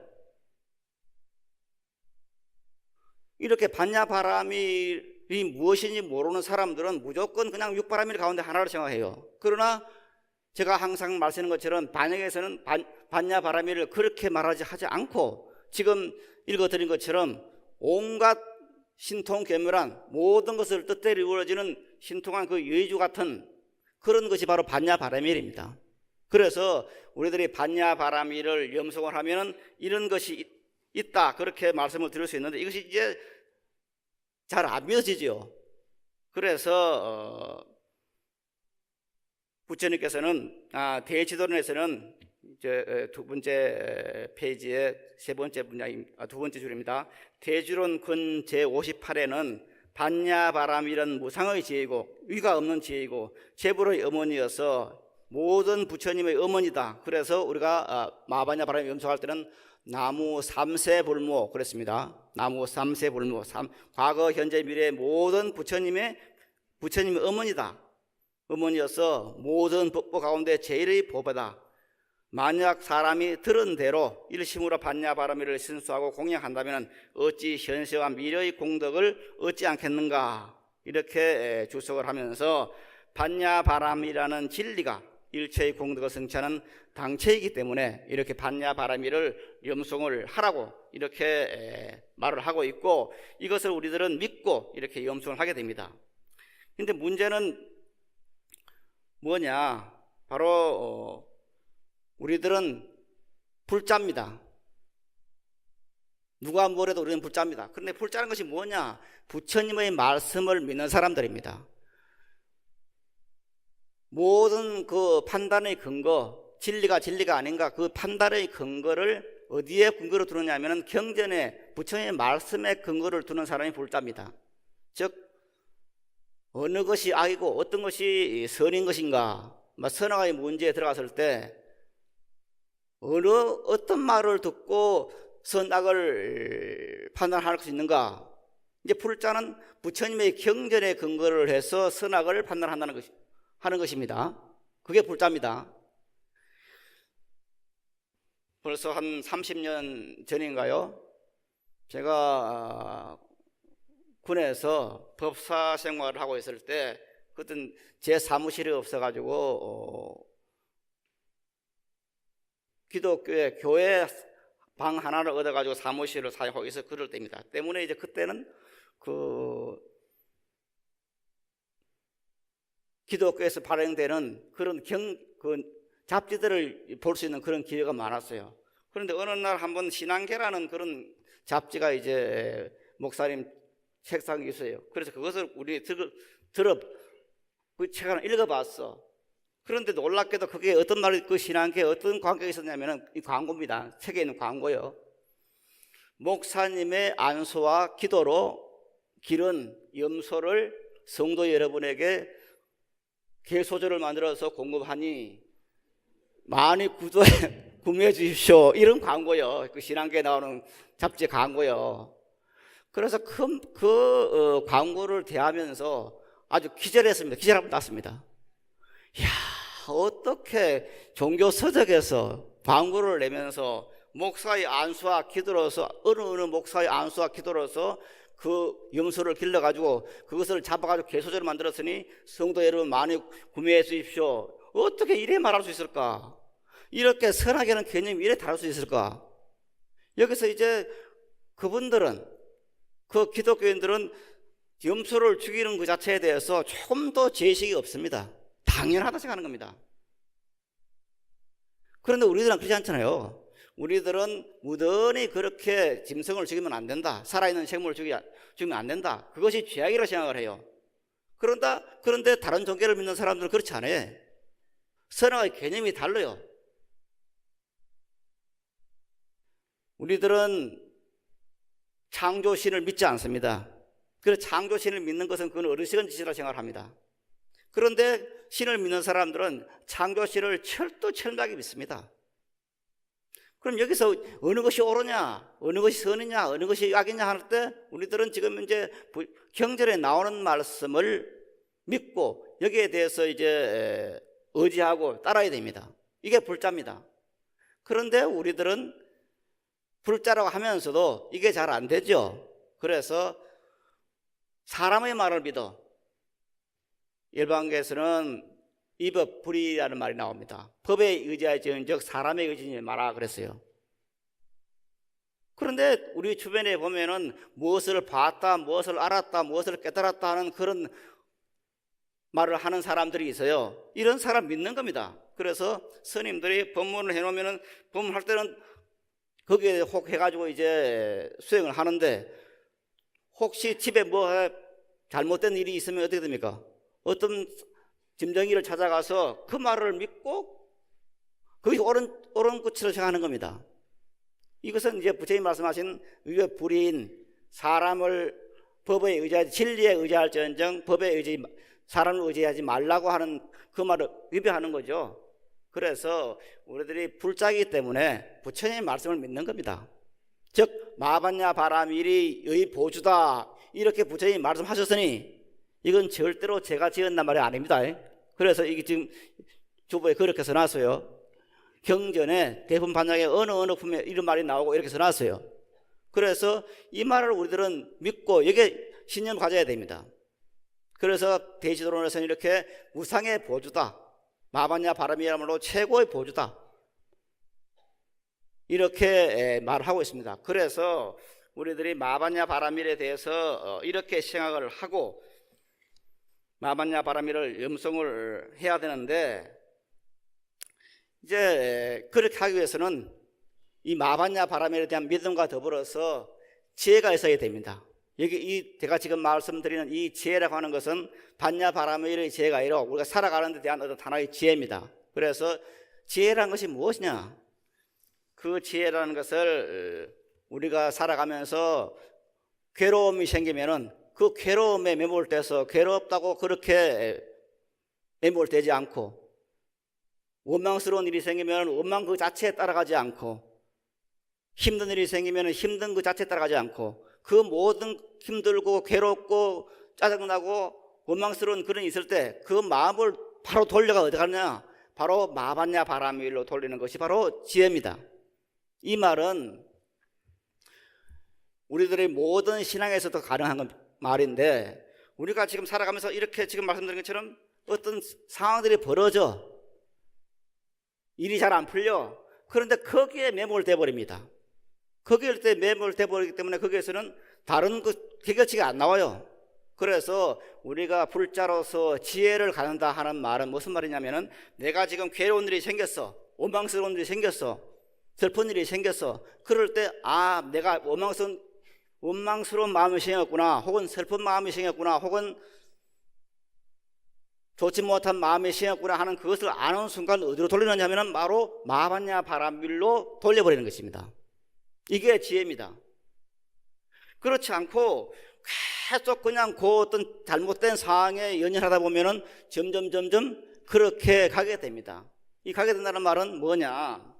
이렇게 반야 바라밀이 무엇인지 모르는 사람들은 무조건 그냥 육바라밀 가운데 하나를 생각해요. 그러나 제가 항상 말씀하는 것처럼 반역에서는 반야 바라밀을 그렇게 하지 않고 지금 읽어드린 것처럼 온갖 신통계묘한 모든 것을 뜻대로 이루어지는 신통한 그 여의주 같은 그런 것이 바로 반야 바라밀입니다. 그래서 우리들이 반야 바라밀을 염송을 하면은 이런 것이 있다 그렇게 말씀을 드릴 수 있는데 이것이 이제 잘 안 믿어지죠. 그래서 부처님께서는 대지도론에서는 이제 두 번째 페이지의 두 번째 줄입니다. 대지론 근 제58에는 반야바람이란 무상의 지혜이고 위가 없는 지혜이고 제불의 어머니여서 모든 부처님의 어머니다. 그래서 우리가 마반야바람이 염송할 때는 나무 삼세불모 그랬습니다. 나무 삼세불모 과거 현재 미래 모든 부처님의 어머니다. 어머니여서 모든 법보 가운데 제일의 보배다. 만약 사람이 들은 대로 일심으로 반야바라밀을 신수하고 공양한다면 어찌 현세와 미래의 공덕을 얻지 않겠는가 이렇게 주석을 하면서 반야바라밀이라는 진리가 일체의 공덕을 성취하는 당체이기 때문에 이렇게 반야바라밀을 염송을 하라고 이렇게 말을 하고 있고 이것을 우리들은 믿고 이렇게 염송을 하게 됩니다. 그런데 문제는 뭐냐? 바로 우리들은 불자입니다. 누가 뭐래도 우리는 불자입니다. 그런데 불자는 것이 뭐냐? 부처님의 말씀을 믿는 사람들입니다. 모든 그 판단의 근거, 진리가 아닌가, 그 판단의 근거를 어디에 근거로 두느냐 하면 경전에 부처님의 말씀에 근거를 두는 사람이 불자입니다. 즉 어느 것이 악이고 어떤 것이 선인 것인가, 선악의 문제에 들어갔을 때 어떤 말을 듣고 선악을 판단할 수 있는가. 이제 불자는 부처님의 경전에 근거를 해서 선악을 판단하는 것입니다. 그게 불자입니다. 벌써 한 30년 전인가요? 제가 군에서 법사 생활을 하고 있을 때 그땐 제 사무실이 없어가지고 기독교의 교회 방 하나를 얻어가지고 사무실을 사용하고 있어 그럴 때입니다. 때문에 이제 그때는 그 기독교에서 발행되는 그런 잡지들을 볼 수 있는 그런 기회가 많았어요. 그런데 어느 날 한번 신앙계라는 그런 잡지가 이제 목사님 책상에 있어요. 그래서 그것을 우리 그 책을 읽어봤어. 그런데 놀랍게도 그게 어떤 말이 그 신앙계에 어떤 관계가 있었냐면 이 광고입니다. 책에 있는 광고요. 목사님의 안수와 기도로 기른 염소를 성도 여러분에게 개소주를 만들어서 공급하니 많이 구매해 주십시오. 이런 광고요. 그 신앙계에 나오는 잡지 광고요. 그래서 그 광고를 대하면서 아주 기절했습니다. 기절하고 났습니다. 이야, 어떻게 종교 서적에서 광고를 내면서 목사의 안수와 기도로서 어느 목사의 안수와 기도로서 그 염소를 길러가지고 그것을 잡아가지고 개소주를 만들었으니 성도 여러분 많이 구매해 주십시오. 어떻게 이래 말할 수 있을까? 이렇게 선악이라는 개념이 이래 다룰 수 있을까? 여기서 이제 그분들은 그 기독교인들은 염소를 죽이는 그 자체에 대해서 조금 더 제식이 없습니다. 당연하다 생각하는 겁니다. 그런데 우리들은 그렇지 않잖아요. 우리들은 무던히 그렇게 짐승을 죽이면 안 된다. 살아있는 생물을 죽이면 안 된다. 그것이 죄악이라고 생각을 해요. 그런데 다른 종교를 믿는 사람들은 그렇지 않아요. 선악의 개념이 달라요. 우리들은 창조신을 믿지 않습니다. 그래서 창조신을 믿는 것은 그건 어리석은 짓이라고 생각을 합니다. 그런데 신을 믿는 사람들은 창조신을 철두철미하게 믿습니다. 그럼 여기서 어느 것이 옳으냐, 어느 것이 선이냐, 어느 것이 악이냐 할 때 우리들은 지금 이제 경전에 나오는 말씀을 믿고 여기에 대해서 이제 의지하고 따라야 됩니다. 이게 불자입니다. 그런데 우리들은 불자라고 하면서도 이게 잘 안 되죠. 그래서 사람의 말을 믿어. 일반계에서는 이법 불이라는 말이 나옵니다. 법에 의지하지은즉 사람에 의지하지 마라 그랬어요. 그런데 우리 주변에 보면은 무엇을 봤다, 무엇을 알았다, 무엇을 깨달았다 하는 그런 말을 하는 사람들이 있어요. 이런 사람 믿는 겁니다. 그래서 스님들이 법문을 해놓으면은 법문할 때는 거기에 혹 해가지고 이제 수행을 하는데 혹시 집에 뭐 잘못된 일이 있으면 어떻게 됩니까? 어떤 짐승이를 찾아가서 그 말을 믿고 그것이 옳은 끝으로 생각하는 겁니다. 이것은 이제 부처님 말씀하신 위법 불이인 사람을 법에 의지하지 진리에 의지할지언정 사람을 의지하지 말라고 하는 그 말을 위배하는 거죠. 그래서 우리들이 불자이기 때문에 부처님의 말씀을 믿는 겁니다. 즉 마반야 바라밀이 의 보주다 이렇게 부처님이 말씀하셨으니 이건 절대로 제가 지었단 말이 아닙니다. 그래서 이게 지금 주보에 그렇게 써놨어요. 경전에 대품 반장에 어느 품에 이런 말이 나오고 이렇게 써놨어요. 그래서 이 말을 우리들은 믿고 여기에 신념을 가져야 됩니다. 그래서 대지도론에서는 이렇게 무상의 보주다, 마반야 바람이야말로 최고의 보주다 이렇게 말하고 있습니다. 그래서 우리들이 마반야 바라밀에 대해서 이렇게 생각을 하고 마반야 바라밀을 염송을 해야 되는데 이제 그렇게 하기 위해서는 이 마반야 바라밀에 대한 믿음과 더불어서 지혜가 있어야 됩니다. 여기 제가 지금 말씀드리는 이 지혜라고 하는 것은 반야 바라밀의 지혜가 아니라 우리가 살아가는 데 대한 어떤 하나의 지혜입니다. 그래서 지혜라는 것이 무엇이냐? 그 지혜라는 것을 우리가 살아가면서 괴로움이 생기면은 그 괴로움에 매몰돼서 괴롭다고 그렇게 매몰되지 않고, 원망스러운 일이 생기면 원망 그 자체에 따라가지 않고, 힘든 일이 생기면 힘든 그 자체에 따라가지 않고, 그 모든 힘들고 괴롭고 짜증나고 원망스러운 그런 일이 있을 때 그 마음을 바로 돌려가 어디 가느냐? 바로 마반야 바라밀로 돌리는 것이 바로 지혜입니다. 이 말은 우리들의 모든 신앙에서도 가능한 말인데, 우리가 지금 살아가면서 이렇게 지금 말씀드린 것처럼 어떤 상황들이 벌어져, 일이 잘 안 풀려. 그런데 거기에 매몰돼 버립니다. 거기에 매몰돼 버리기 때문에 거기에서는 다른 해결책이 안 나와요. 그래서 우리가 불자로서 지혜를 갖는다 하는 말은 무슨 말이냐면은, 내가 지금 괴로운 일이 생겼어, 원망스러운 일이 생겼어, 슬픈 일이 생겼어. 그럴 때 내가 원망스러운 마음이 생겼구나, 혹은 슬픈 마음이 생겼구나, 혹은 좋지 못한 마음이 생겼구나 하는 그것을 아는 순간 어디로 돌리느냐 하면 바로 마반야 바라밀로 돌려버리는 것입니다. 이게 지혜입니다. 그렇지 않고 계속 그냥 그 어떤 잘못된 상황에 연연하다 보면은 점점 그렇게 가게 됩니다. 이 가게 된다는 말은 뭐냐?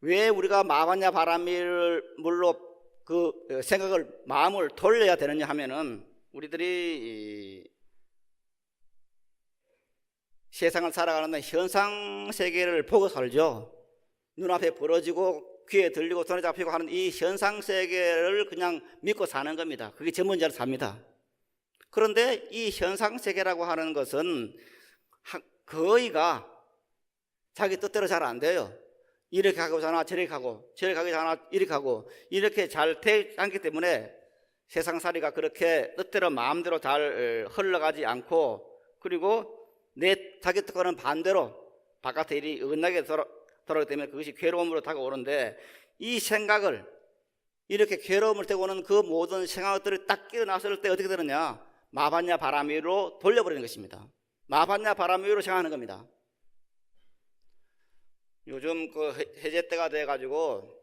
왜 우리가 마반야 바라밀로 그 생각을, 마음을 돌려야 되느냐 하면은, 우리들이 세상을 살아가는 현상 세계를 보고 살죠. 눈앞에 벌어지고 귀에 들리고 손에 잡히고 하는 이 현상 세계를 그냥 믿고 사는 겁니다. 그게 전문자로 삽니다. 그런데 이 현상 세계라고 하는 것은 거의가 자기 뜻대로 잘 안 돼요. 이렇게 가고잖아 저렇게 가고, 저렇게 가고잖아 이렇게 가고, 이렇게 잘 되지 않기 때문에 세상살이가 그렇게 뜻대로 마음대로 잘 흘러가지 않고, 그리고 자기 뜻과는 반대로 바깥의 일이 은하게 돌아오기 때문에 그것이 괴로움으로 다가오는데, 이 생각을, 이렇게 괴로움을 태우는 그 모든 생각들을 딱 깨어났을 때 어떻게 되느냐? 마반야 바라밀로 돌려버리는 것입니다. 마반야 바라밀로 생각하는 겁니다. 요즘 그 해제 때가 돼가지고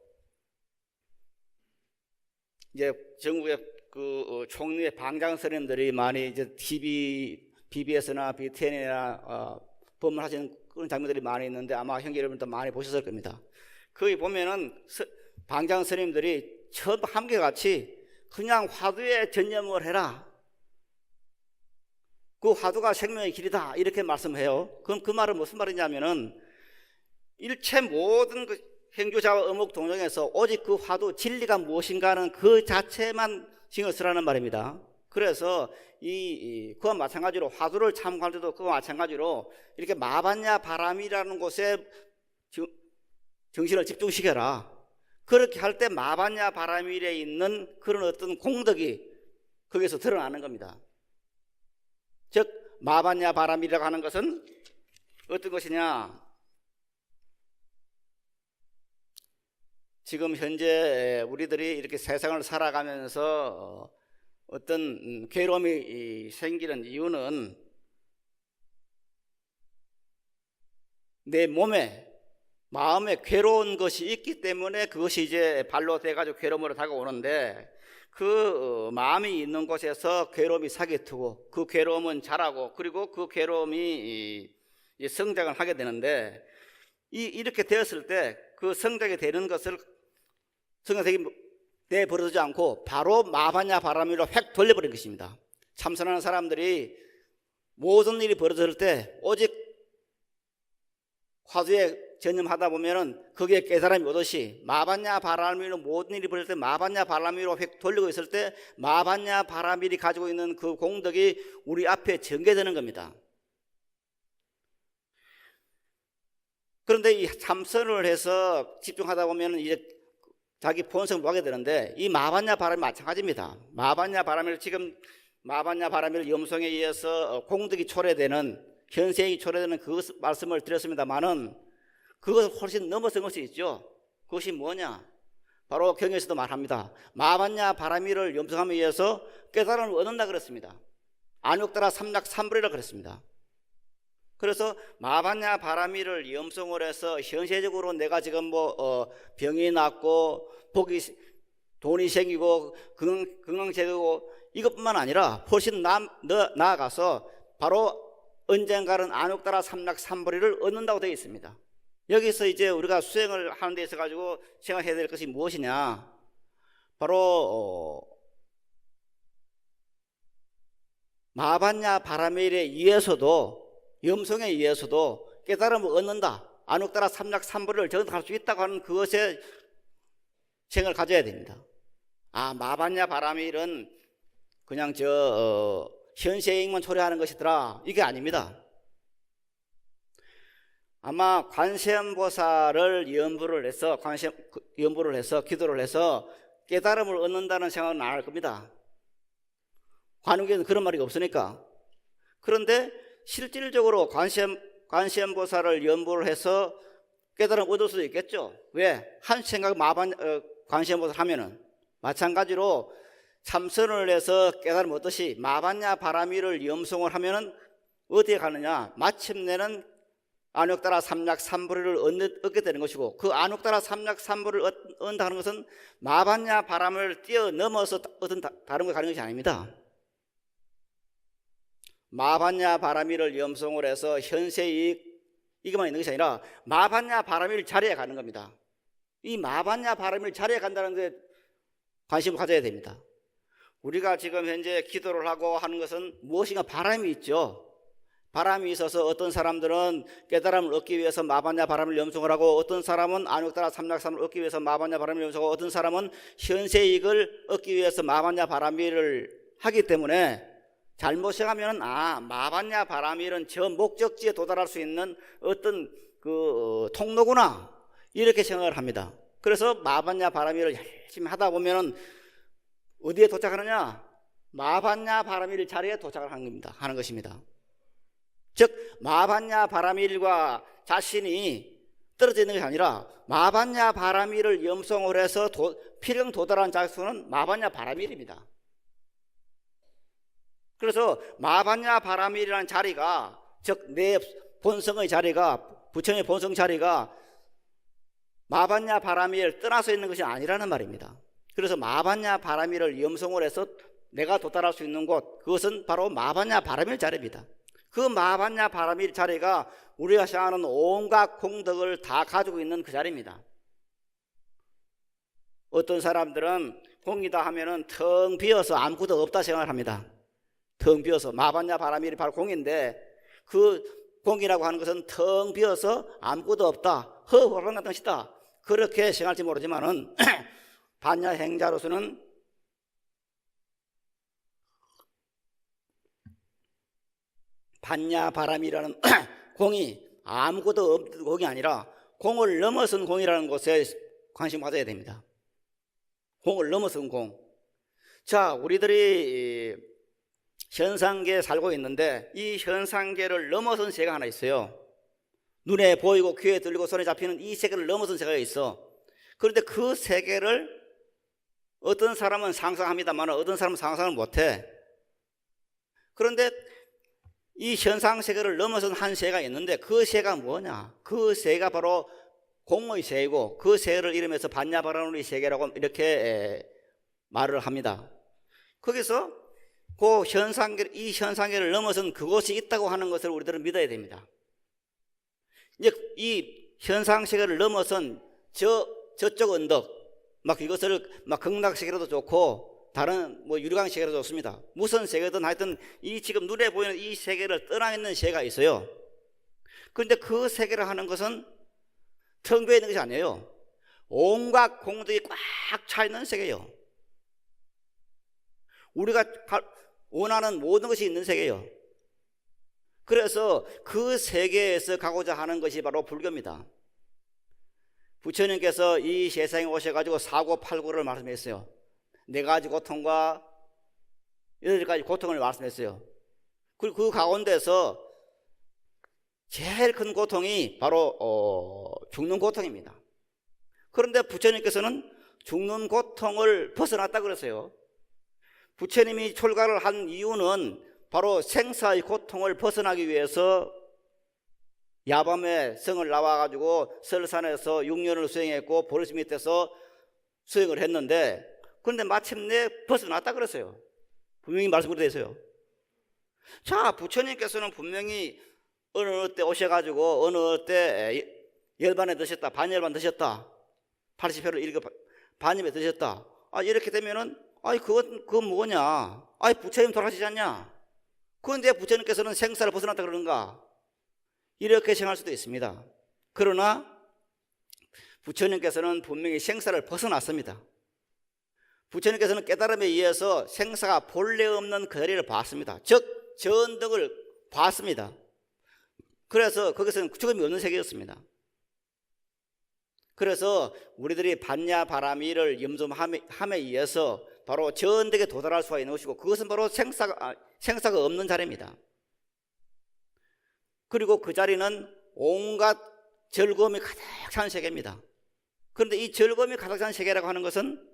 이제 전국의 그 총리의 방장 스님들이 많이 이제 BBS나 BTN이나 법문하시는 그런 장면들이 많이 있는데, 아마 형제 여러분도 많이 보셨을 겁니다. 거기 보면은 방장 스님들이 전부 함께같이 그냥 화두에 전념을 해라, 그 화두가 생명의 길이다, 이렇게 말씀해요. 그럼 그 말은 무슨 말이냐면은, 일체 모든 그 행주자와 어묵 동정에서 오직 그 화두 진리가 무엇인가 하는 그 자체만 신경 쓰라는 말입니다. 그래서 그와 마찬가지로 화두를 참고할 때도 그와 마찬가지로 이렇게 마반야 바람이라는 곳에 정신을 집중시켜라. 그렇게 할 때 마반야 바라밀에 있는 그런 어떤 공덕이 거기서 드러나는 겁니다. 즉 마반야 바라밀이라고 하는 것은 어떤 것이냐? 지금 현재 우리들이 이렇게 세상을 살아가면서 어떤 괴로움이 생기는 이유는 내 몸에, 마음에 괴로운 것이 있기 때문에 그것이 이제 발로 돼가지고 괴로움으로 다가오는데, 그 마음이 있는 곳에서 괴로움이 사기트고 그 괴로움은 자라고, 그리고 그 괴로움이 성장을 하게 되는데, 이렇게 되었을 때 그 성장이 되는 것을 성장이 내버려두지 않고 바로 마반야 바라밀로 획 돌려버린 것입니다. 참선하는 사람들이 모든 일이 벌어질 때 오직 화두에 전념하다 보면은 거기에 깨달음이 오듯이 마반야 바라밀로 모든 일이 벌어질 때 마반야 바라밀로 획 돌리고 있을 때 마반야 바라밀이 가지고 있는 그 공덕이 우리 앞에 전개되는 겁니다. 그런데 이 참선을 해서 집중하다 보면은 이제 자기 본성을 보게 되는데, 이 마반야 바람이 마찬가지입니다. 마반야 바람을 염성에 의해서 공덕이 초래되는 현세에 초래되는 그 말씀을 드렸습니다만은 그것을 훨씬 넘어선 것이 있죠. 그것이 뭐냐? 바로 경에서도 말합니다. 마반야 바라미를 염성하기 위해서 깨달음을 얻는다 그랬습니다. 안욕따라 삼락삼불이라 그랬습니다. 그래서 마반야 바라미를 염성을 해서 현세적으로 내가 지금 병이 낫고 돈이 생기고 건강해지고 이것뿐만 아니라 훨씬 나아가서 바로 언젠가는 안욕따라 삼락삼불이를 얻는다고 되어 있습니다. 여기서 이제 우리가 수행을 하는 데 있어 가지고 생각해야 될 것이 무엇이냐? 바로 마반야 바라밀에 의해서도 염성에 의해서도 깨달음을 얻는다. 안욕따라 삼락삼불을 정답할 수 있다고 하는 그것에 생각을 가져야 됩니다. 마반야 바라밀은 그냥 현세행만 초래하는 것이더라. 이게 아닙니다. 아마 관세음보살을 연부를 해서 기도를 해서 깨달음을 얻는다는 생각은 안 할 겁니다. 관우계는 그런 말이 없으니까. 그런데 실질적으로 관세음보살을 연부를 해서 깨달음 얻을 수도 있겠죠. 왜? 한 생각 관세음보살 하면은 마찬가지로 참선을 해서 깨달음 얻듯이 마반야 바라미를 염송을 하면은 어디에 가느냐? 마침내는 안욕따라 삼락삼불을 얻게 되는 것이고, 그 안욕따라 삼락삼불을 얻는다는 것은 마반야 바람을 뛰어넘어서 어떤 다른 걸 가는 것이 아닙니다. 마반야 바라미를 염송을 해서 현세이익 이것만 있는 것이 아니라 마반야 바라미를 자리에 가는 겁니다. 이 마반야 바라미를 자리에 간다는 데 관심을 가져야 됩니다. 우리가 지금 현재 기도를 하고 하는 것은 무엇인가 바람이 있죠. 바람이 있어서 어떤 사람들은 깨달음을 얻기 위해서 마반야 바람을 염송을 하고, 어떤 사람은 안욕따라 삼락삼을 얻기 위해서 마반야 바람을 염송하고, 어떤 사람은 현세이익을 얻기 위해서 마반야 바라미를 하기 때문에 잘못 생각하면 마반야 바라밀은 저 목적지에 도달할 수 있는 어떤 통로구나 이렇게 생각을 합니다. 그래서 마반야 바라밀을 열심히 하다 보면은 어디에 도착하느냐? 마반야 바라밀 자리에 도착을 하는 것입니다. 즉 마반야 바라밀과 자신이 떨어져 있는 것이 아니라 마반야 바라밀을 염송을 해서 필경 도달한 자수는 마반야 바라밀입니다. 그래서 마반야 바라밀이라는 자리가, 즉 내 본성의 자리가, 부처의 본성 자리가 마반야 바라밀을 떠나서 있는 것이 아니라는 말입니다. 그래서 마반야 바라밀을 염송을 해서 내가 도달할 수 있는 곳, 그것은 바로 마반야 바라밀 자리입니다. 그 마반야 바라밀 자리가 우리가 생각하는 온갖 공덕을 다 가지고 있는 그 자리입니다. 어떤 사람들은 공이다 하면은 텅 비어서 아무것도 없다 생각을 합니다. 텅 비어서 마반야 바라밀이 바로 공인데, 그 공이라고 하는 것은 텅 비어서 아무것도 없다, 허허란 같은 것이다, 그렇게 생각할지 모르지만은 반야 행자로서는 반야 바람이라는 공이 아무것도 없는 공이 아니라 공을 넘어선 공이라는 것에 관심 가져야 됩니다. 공을 넘어선 공. 자, 우리들이 현상계에 살고 있는데 이 현상계를 넘어선 세계가 하나 있어요. 눈에 보이고 귀에 들리고 손에 잡히는 이 세계를 넘어선 세계가 있어. 그런데 그 세계를 어떤 사람은 상상합니다만 어떤 사람은 상상을 못해. 그런데 이 현상 세계를 넘어선 한 세계가 있는데 그 세계가 뭐냐? 그 세계가 바로 공의 세계고, 그 세계를 이름해서 반야바라누리 세계라고 이렇게 말을 합니다. 거기서 이 현상계를 넘어선 그곳이 있다고 하는 것을 우리들은 믿어야 됩니다. 이제 이 현상 세계를 넘어선 저쪽 언덕, 이것을 극락 세계로도 좋고 다른 유리강 세계로 좋습니다. 무슨 세계든 하여튼 이 지금 눈에 보이는 이 세계를 떠나 있는 세계가 있어요. 그런데 그 세계를 하는 것은 텅 비어 있는 것이 아니에요. 온갖 공덕이 꽉 차 있는 세계예요. 우리가 원하는 모든 것이 있는 세계예요. 그래서 그 세계에서 가고자 하는 것이 바로 불교입니다. 부처님께서 이 세상에 오셔가지고 사고팔고를 말씀했어요. 4가지 고통과 8가지 고통을 말씀했어요. 그리고 그 가운데서 제일 큰 고통이 바로 죽는 고통입니다. 그런데 부처님께서는 죽는 고통을 벗어났다 그랬어요. 부처님이 출가를 한 이유는 바로 생사의 고통을 벗어나기 위해서 야밤에 성을 나와가지고 설산에서 6년을 수행했고 보리스 밑에서 수행을 했는데, 그런데 마침내 벗어났다 그랬어요. 분명히 말씀으로 되어 있어요. 자, 부처님께서는 분명히 어느 때 오셔가지고 어느 때 열반에 드셨다, 반열반 드셨다, 80회를 일곱 반입에 드셨다, 이렇게 되면은 그건 뭐냐, 부처님 돌아가시지 않냐, 그런데 부처님께서는 생사를 벗어났다 그러는가, 이렇게 생각할 수도 있습니다. 그러나 부처님께서는 분명히 생사를 벗어났습니다. 부처님께서는 깨달음에 의해서 생사가 본래 없는 그 자리를 봤습니다. 즉 전덕을 봤습니다. 그래서 거기서는 죽음이 없는 세계였습니다. 그래서 우리들이 반야 바라미를 염두함에 의해서 바로 전덕에 도달할 수가 있는 것이고, 그것은 바로 생사가 없는 자리입니다. 그리고 그 자리는 온갖 즐거움이 가득 찬 세계입니다. 그런데 이 즐거움이 가득 찬 세계라고 하는 것은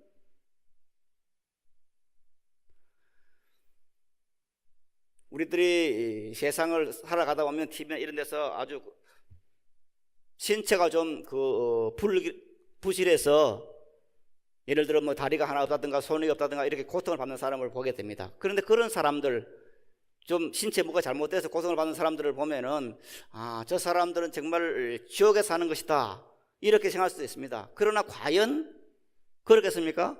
우리들이 세상을 살아가다 보면 TV나 이런 데서 아주 신체가 좀 부실해서, 예를 들어 뭐 다리가 하나 없다든가 손이 없다든가 이렇게 고통을 받는 사람을 보게 됩니다. 그런데 그런 사람들, 좀 신체 뭐가 잘못돼서 고통을 받는 사람들을 보면은 저 사람들은 정말 지옥에 사는 것이다, 이렇게 생각할 수도 있습니다. 그러나 과연 그렇겠습니까?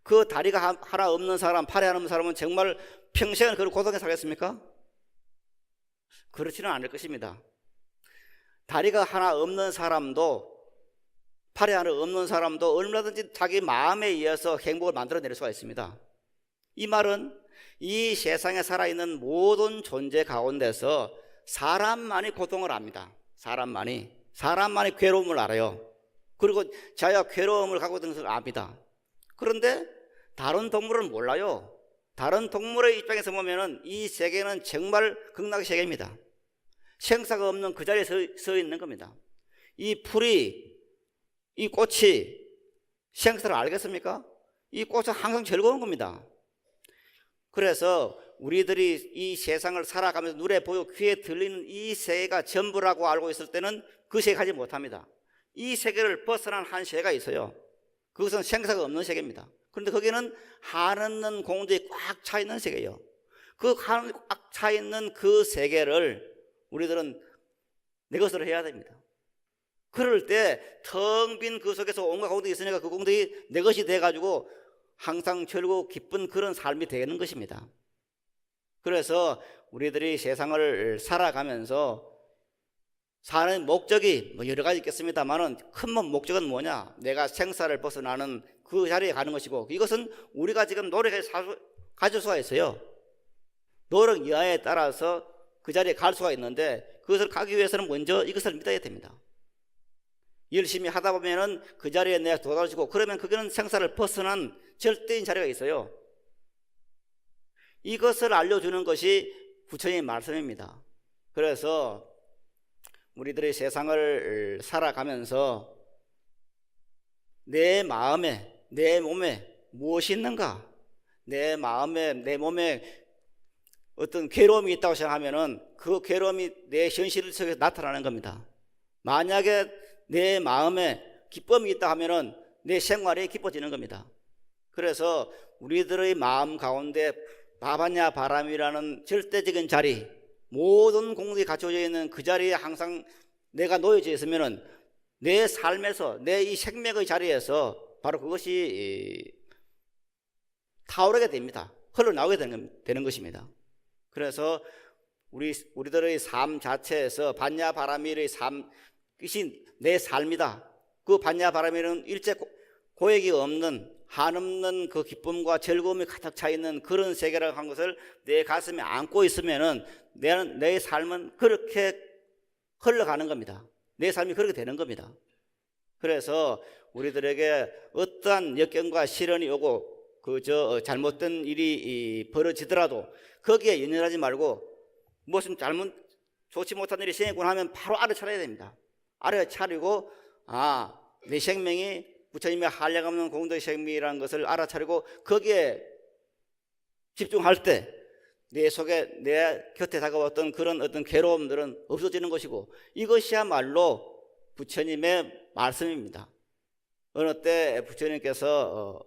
그 다리가 하나 없는 사람, 팔이 하나 없는 사람은 정말 평생을 그런 고통에 살겠습니까? 그렇지는 않을 것입니다. 다리가 하나 없는 사람도, 팔이 하나 없는 사람도 얼마든지 자기 마음에 의해서 행복을 만들어낼 수가 있습니다. 이 말은 이 세상에 살아있는 모든 존재 가운데서 사람만이 고통을 압니다. 사람만이 괴로움을 알아요. 그리고 자기가 괴로움을 갖고 있는 것을 압니다. 그런데 다른 동물은 몰라요. 다른 동물의 입장에서 보면은 이 세계는 정말 극락의 세계입니다. 생사가 없는 그 자리에 서 있는 겁니다. 이 풀이, 이 꽃이 생사를 알겠습니까? 이 꽃은 항상 즐거운 겁니다. 그래서 우리들이 이 세상을 살아가면서 눈에 보이고 귀에 들리는 이 세계가 전부라고 알고 있을 때는 그 세계 가지 못합니다. 이 세계를 벗어난 한 세계가 있어요. 그것은 생사가 없는 세계입니다. 그런데 거기는 한없는 공들이 꽉 차 있는 세계예요. 그 한없는 꽉 차 있는 그 세계를 우리들은 내 것으로 해야 됩니다. 그럴 때 텅 빈 그 속에서 온갖 공들이 있으니까 그 공들이 내 것이 돼가지고 항상 즐거워 기쁜 그런 삶이 되는 것입니다. 그래서 우리들이 세상을 살아가면서 사는 목적이 뭐 여러 가지 있겠습니다만은 큰 목적은 뭐냐? 내가 생사를 벗어나는 그 자리에 가는 것이고, 이것은 우리가 지금 노력해서 가질 수가 있어요. 노력 여하에 따라서 그 자리에 갈 수가 있는데, 그것을 가기 위해서는 먼저 이것을 믿어야 됩니다. 열심히 하다 보면은 그 자리에 내가 도달하시고, 그러면 그거는 생사를 벗어난 절대인 자리가 있어요. 이것을 알려주는 것이 부처님의 말씀입니다. 그래서 우리들이 세상을 살아가면서 내 마음에, 내 몸에 무엇이 있는가? 내 마음에, 내 몸에 어떤 괴로움이 있다고 생각하면은 그 괴로움이 내 현실 속에서 나타나는 겁니다. 만약에 내 마음에 기쁨이 있다 하면은 내 생활이 기뻐지는 겁니다. 그래서 우리들의 마음 가운데 바바냐 바람이라는 절대적인 자리, 모든 공덕이 갖춰져 있는 그 자리에 항상 내가 놓여져 있으면은 내 삶에서, 내 이 생명의 자리에서 바로 그것이 타오르게 됩니다. 흘러나오게 되는 것입니다. 그래서 우리들의 삶 자체에서 반야 바라미의 삶, 이것이 내 삶이다. 그 반야 바라미는 일체 고액이 없는, 한없는 그 기쁨과 즐거움이 가득 차 있는 그런 세계라고 한 것을 내 가슴에 안고 있으면은 내 삶은 그렇게 흘러가는 겁니다. 내 삶이 그렇게 되는 겁니다. 그래서 우리들에게 어떠한 역경과 시련이 오고 잘못된 일이 벌어지더라도 거기에 연연하지 말고 무슨 좋지 못한 일이 생기고 나면 바로 알아차려야 됩니다. 알아차리고 내 생명이 부처님의 한량없는 공덕의 생명이라는 것을 알아차리고 거기에 집중할 때 내 속에 내 곁에 다가왔던 그런 어떤 괴로움들은 없어지는 것이고, 이것이야말로 부처님의 말씀입니다. 어느 때 부처님께서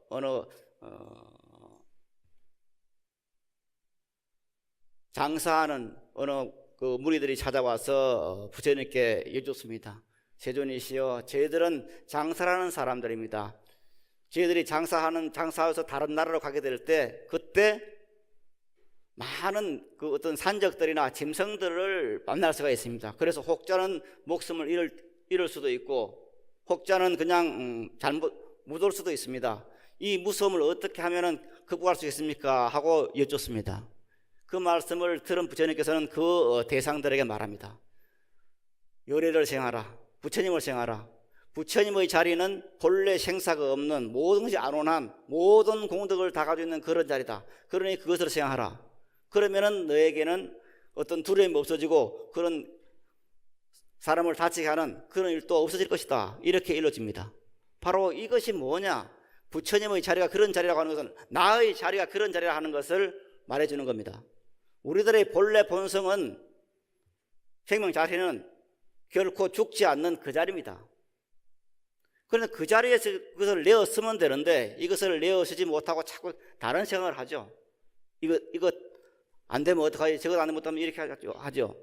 장사하는 어느 그 무리들이 찾아와서 부처님께 여쭙습니다. 세존이시여, 저희들은 장사하는 사람들입니다. 저희들이 장사해서 다른 나라로 가게 될 때, 그때 많은 그 어떤 산적들이나 짐승들을 만날 수가 있습니다. 그래서 혹자는 목숨을 잃을 수도 있고, 혹자는 그냥 잘못 못 올 수도 있습니다. 이 무서움을 어떻게 하면 극복할 수 있습니까? 하고 여쭙습니다. 그 말씀을 들은 부처님께서는 그 대상들에게 말합니다. 요례를 생하라. 부처님을 생하라. 부처님의 자리는 본래 생사가 없는 모든 것이 안온한 모든 공덕을 다 가지고 있는 그런 자리다. 그러니 그것을 생하라. 그러면은 너에게는 어떤 두려움이 없어지고 그런 사람을 다치게 하는 그런 일도 없어질 것이다. 이렇게 일러집니다. 바로 이것이 뭐냐? 부처님의 자리가 그런 자리라고 하는 것은 나의 자리가 그런 자리라 하는 것을 말해주는 겁니다. 우리들의 본래 본성은, 생명 자체는 결코 죽지 않는 그 자리입니다. 그런데 그 자리에서 그것을 내어 쓰면 되는데, 이것을 내어 쓰지 못하고 자꾸 다른 생각을 하죠. 이거 안 되면 어떡하지? 저것 안 되면 어떡하면 이렇게 하죠.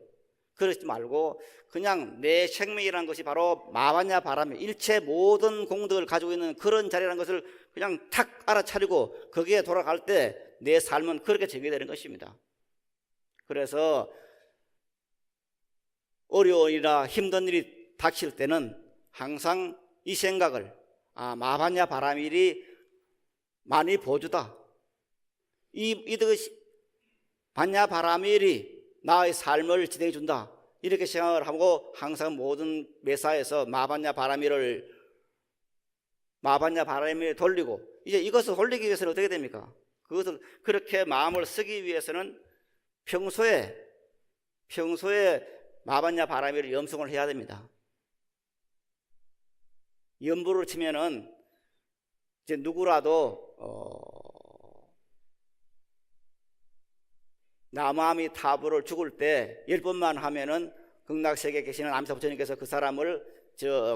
그러지 말고 그냥 내 생명이라는 것이 바로 마반야 바람이 일체 모든 공덕을 가지고 있는 그런 자리라는 것을 그냥 탁 알아차리고 거기에 돌아갈 때 내 삶은 그렇게 정의되는 것입니다. 그래서 어려운 일이나 힘든 일이 닥칠 때는 항상 이 생각을, 마반야 바람일이 많이 보주다. 이것이 반야 바람일이 나의 삶을 진행해 준다. 이렇게 생각을 하고 항상 모든 매사에서 마반야 바람일을 돌리고, 이제 이것을 돌리기 위해서는 어떻게 됩니까? 그것을 그렇게 마음을 쓰기 위해서는 평소에 마반야 바람일을 염송을 해야 됩니다. 염불을 치면은 이제 누구라도 나무아미 타불을 죽을 때 10번만 하면은 극락세계에 계시는 아미타 부처님께서 그 사람을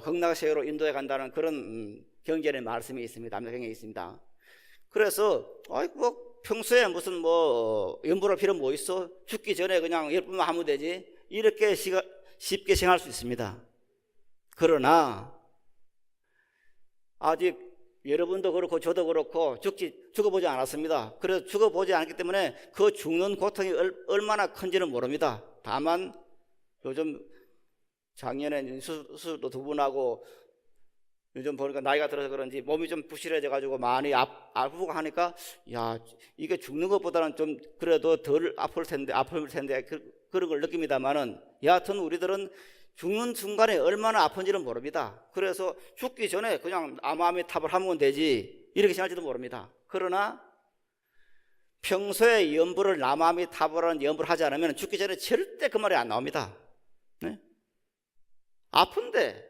극락세계로 인도해 간다는 그런 경전의 말씀이 있습니다. 아미타 경전에 있습니다. 그래서 평소에 무슨 염불할 필요 뭐 있어? 죽기 전에 그냥 10번만 하면 되지. 이렇게 쉽게 생각할 수 있습니다. 그러나 아직 여러분도 그렇고 저도 그렇고 죽어보지 않았습니다. 그래서 죽어보지 않기 때문에 그 죽는 고통이 얼마나 큰지는 모릅니다. 다만 요즘 작년에 수술도 2번 하고 요즘 보니까 나이가 들어서 그런지 몸이 좀 부실해져 가지고 많이 아프고 하니까, 이게 죽는 것보다는 좀 그래도 덜 아플 텐데 그런 걸 느낍니다만은, 여하튼 우리들은 죽는 순간에 얼마나 아픈지는 모릅니다. 그래서 죽기 전에 그냥 아마미탑을 하면 되지 이렇게 생각할지도 모릅니다. 그러나 평소에 염불을 나마미탑을 염불을 하지 않으면 죽기 전에 절대 그 말이 안 나옵니다. 네? 아픈데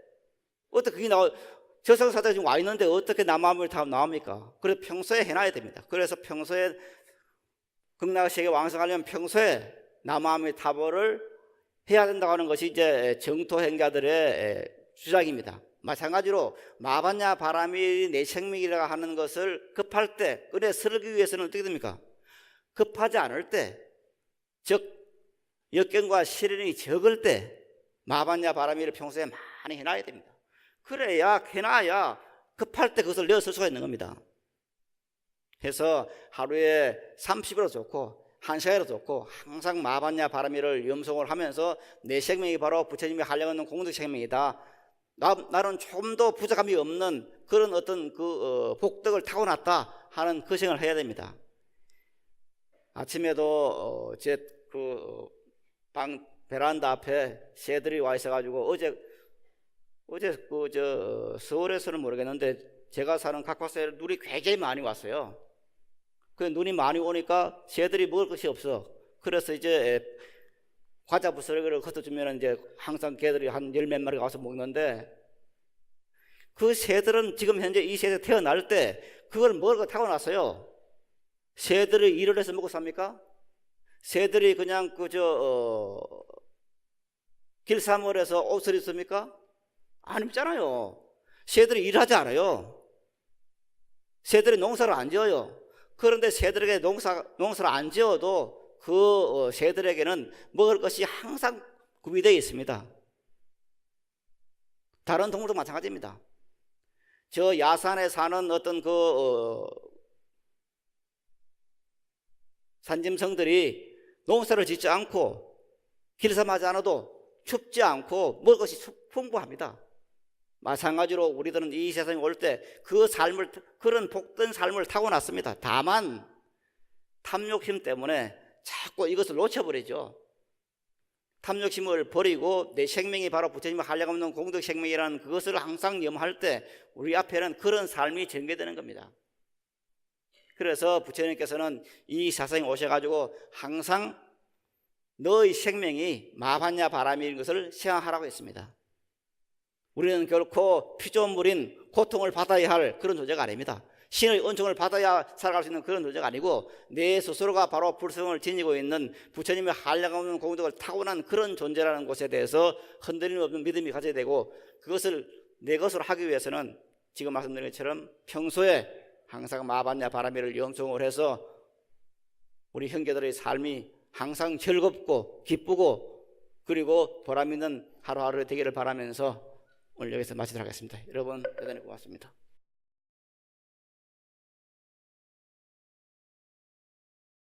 어떻게 그게 저승사자가 지금 와 있는데 어떻게 나마미탑 나옵니까? 그래서 평소에 해놔야 됩니다. 그래서 평소에 극락세계 왕성하려면 평소에 나마미탑을 해야 된다고 하는 것이 이제 정토 행자들의 주장입니다. 마찬가지로 마반야 바람이 내 생명이라고 하는 것을 급할 때, 은혜 설기 위해서는 어떻게 됩니까? 급하지 않을 때, 즉 역경과 시련이 적을 때 마반야 바람이를 평소에 많이 해놔야 됩니다. 그래야 해놔야 급할 때 그것을 내어 쓸 수가 있는 겁니다. 해서 하루에 30으로 좋고 1시간이라도 좋고 항상 마반야 바람이를 염송을 하면서 내 생명이 바로 부처님이 한량없는 공덕 생명이다. 나는 좀 더 부족함이 없는 그런 어떤 복덕을 타고났다 하는 그 생각을 해야 됩니다. 아침에도 제 방 베란다 앞에 새들이 와 있어가지고 어제 서울에서는 모르겠는데 제가 사는 각파사에 눈이 굉장히 많이 왔어요. 그 눈이 많이 오니까 새들이 먹을 것이 없어. 그래서 이제 과자 부스러기를 걷어주면 이제 항상 개들이 한 열 몇 마리가 와서 먹는데, 그 새들은 지금 현재 이 새들 태어날 때 그걸 먹으러 타고났어요. 새들이 일을 해서 먹고 삽니까? 새들이 그냥 길사물에서 옷을 입습니까? 아니잖아요. 새들이 일하지 않아요. 새들이 농사를 안 지어요. 그런데 새들에게 농사를 안 지어도 그 새들에게는 먹을 것이 항상 구비되어 있습니다. 다른 동물도 마찬가지입니다. 저 야산에 사는 어떤 산짐승들이 농사를 짓지 않고 길쌈하지 않아도 춥지 않고 먹을 것이 풍부합니다. 마찬가지로 우리들은 이 세상에 올 때 그런 복된 삶을 타고났습니다. 다만 탐욕심 때문에 자꾸 이것을 놓쳐버리죠. 탐욕심을 버리고 내 생명이 바로 부처님의 한량없는 공덕 생명이라는 그것을 항상 염할 때 우리 앞에는 그런 삶이 전개되는 겁니다. 그래서 부처님께서는 이 세상에 오셔가지고 항상 너의 생명이 마반야 바람인 것을 생각하라고 했습니다. 우리는 결코 피조물인 고통을 받아야 할 그런 존재가 아닙니다. 신의 은총을 받아야 살아갈 수 있는 그런 존재가 아니고 내 스스로가 바로 불성을 지니고 있는 부처님의 한량없는 공덕을 타고난 그런 존재라는 것에 대해서 흔들림 없는 믿음이 가져야 되고, 그것을 내 것으로 하기 위해서는 지금 말씀드린 것처럼 평소에 항상 마반야 바라미를 염송을 해서 우리 형제들의 삶이 항상 즐겁고 기쁘고 그리고 보람 있는 하루하루 되기를 바라면서 오늘 여기서 마치도록 하겠습니다. 여러분 대단히 고맙습니다.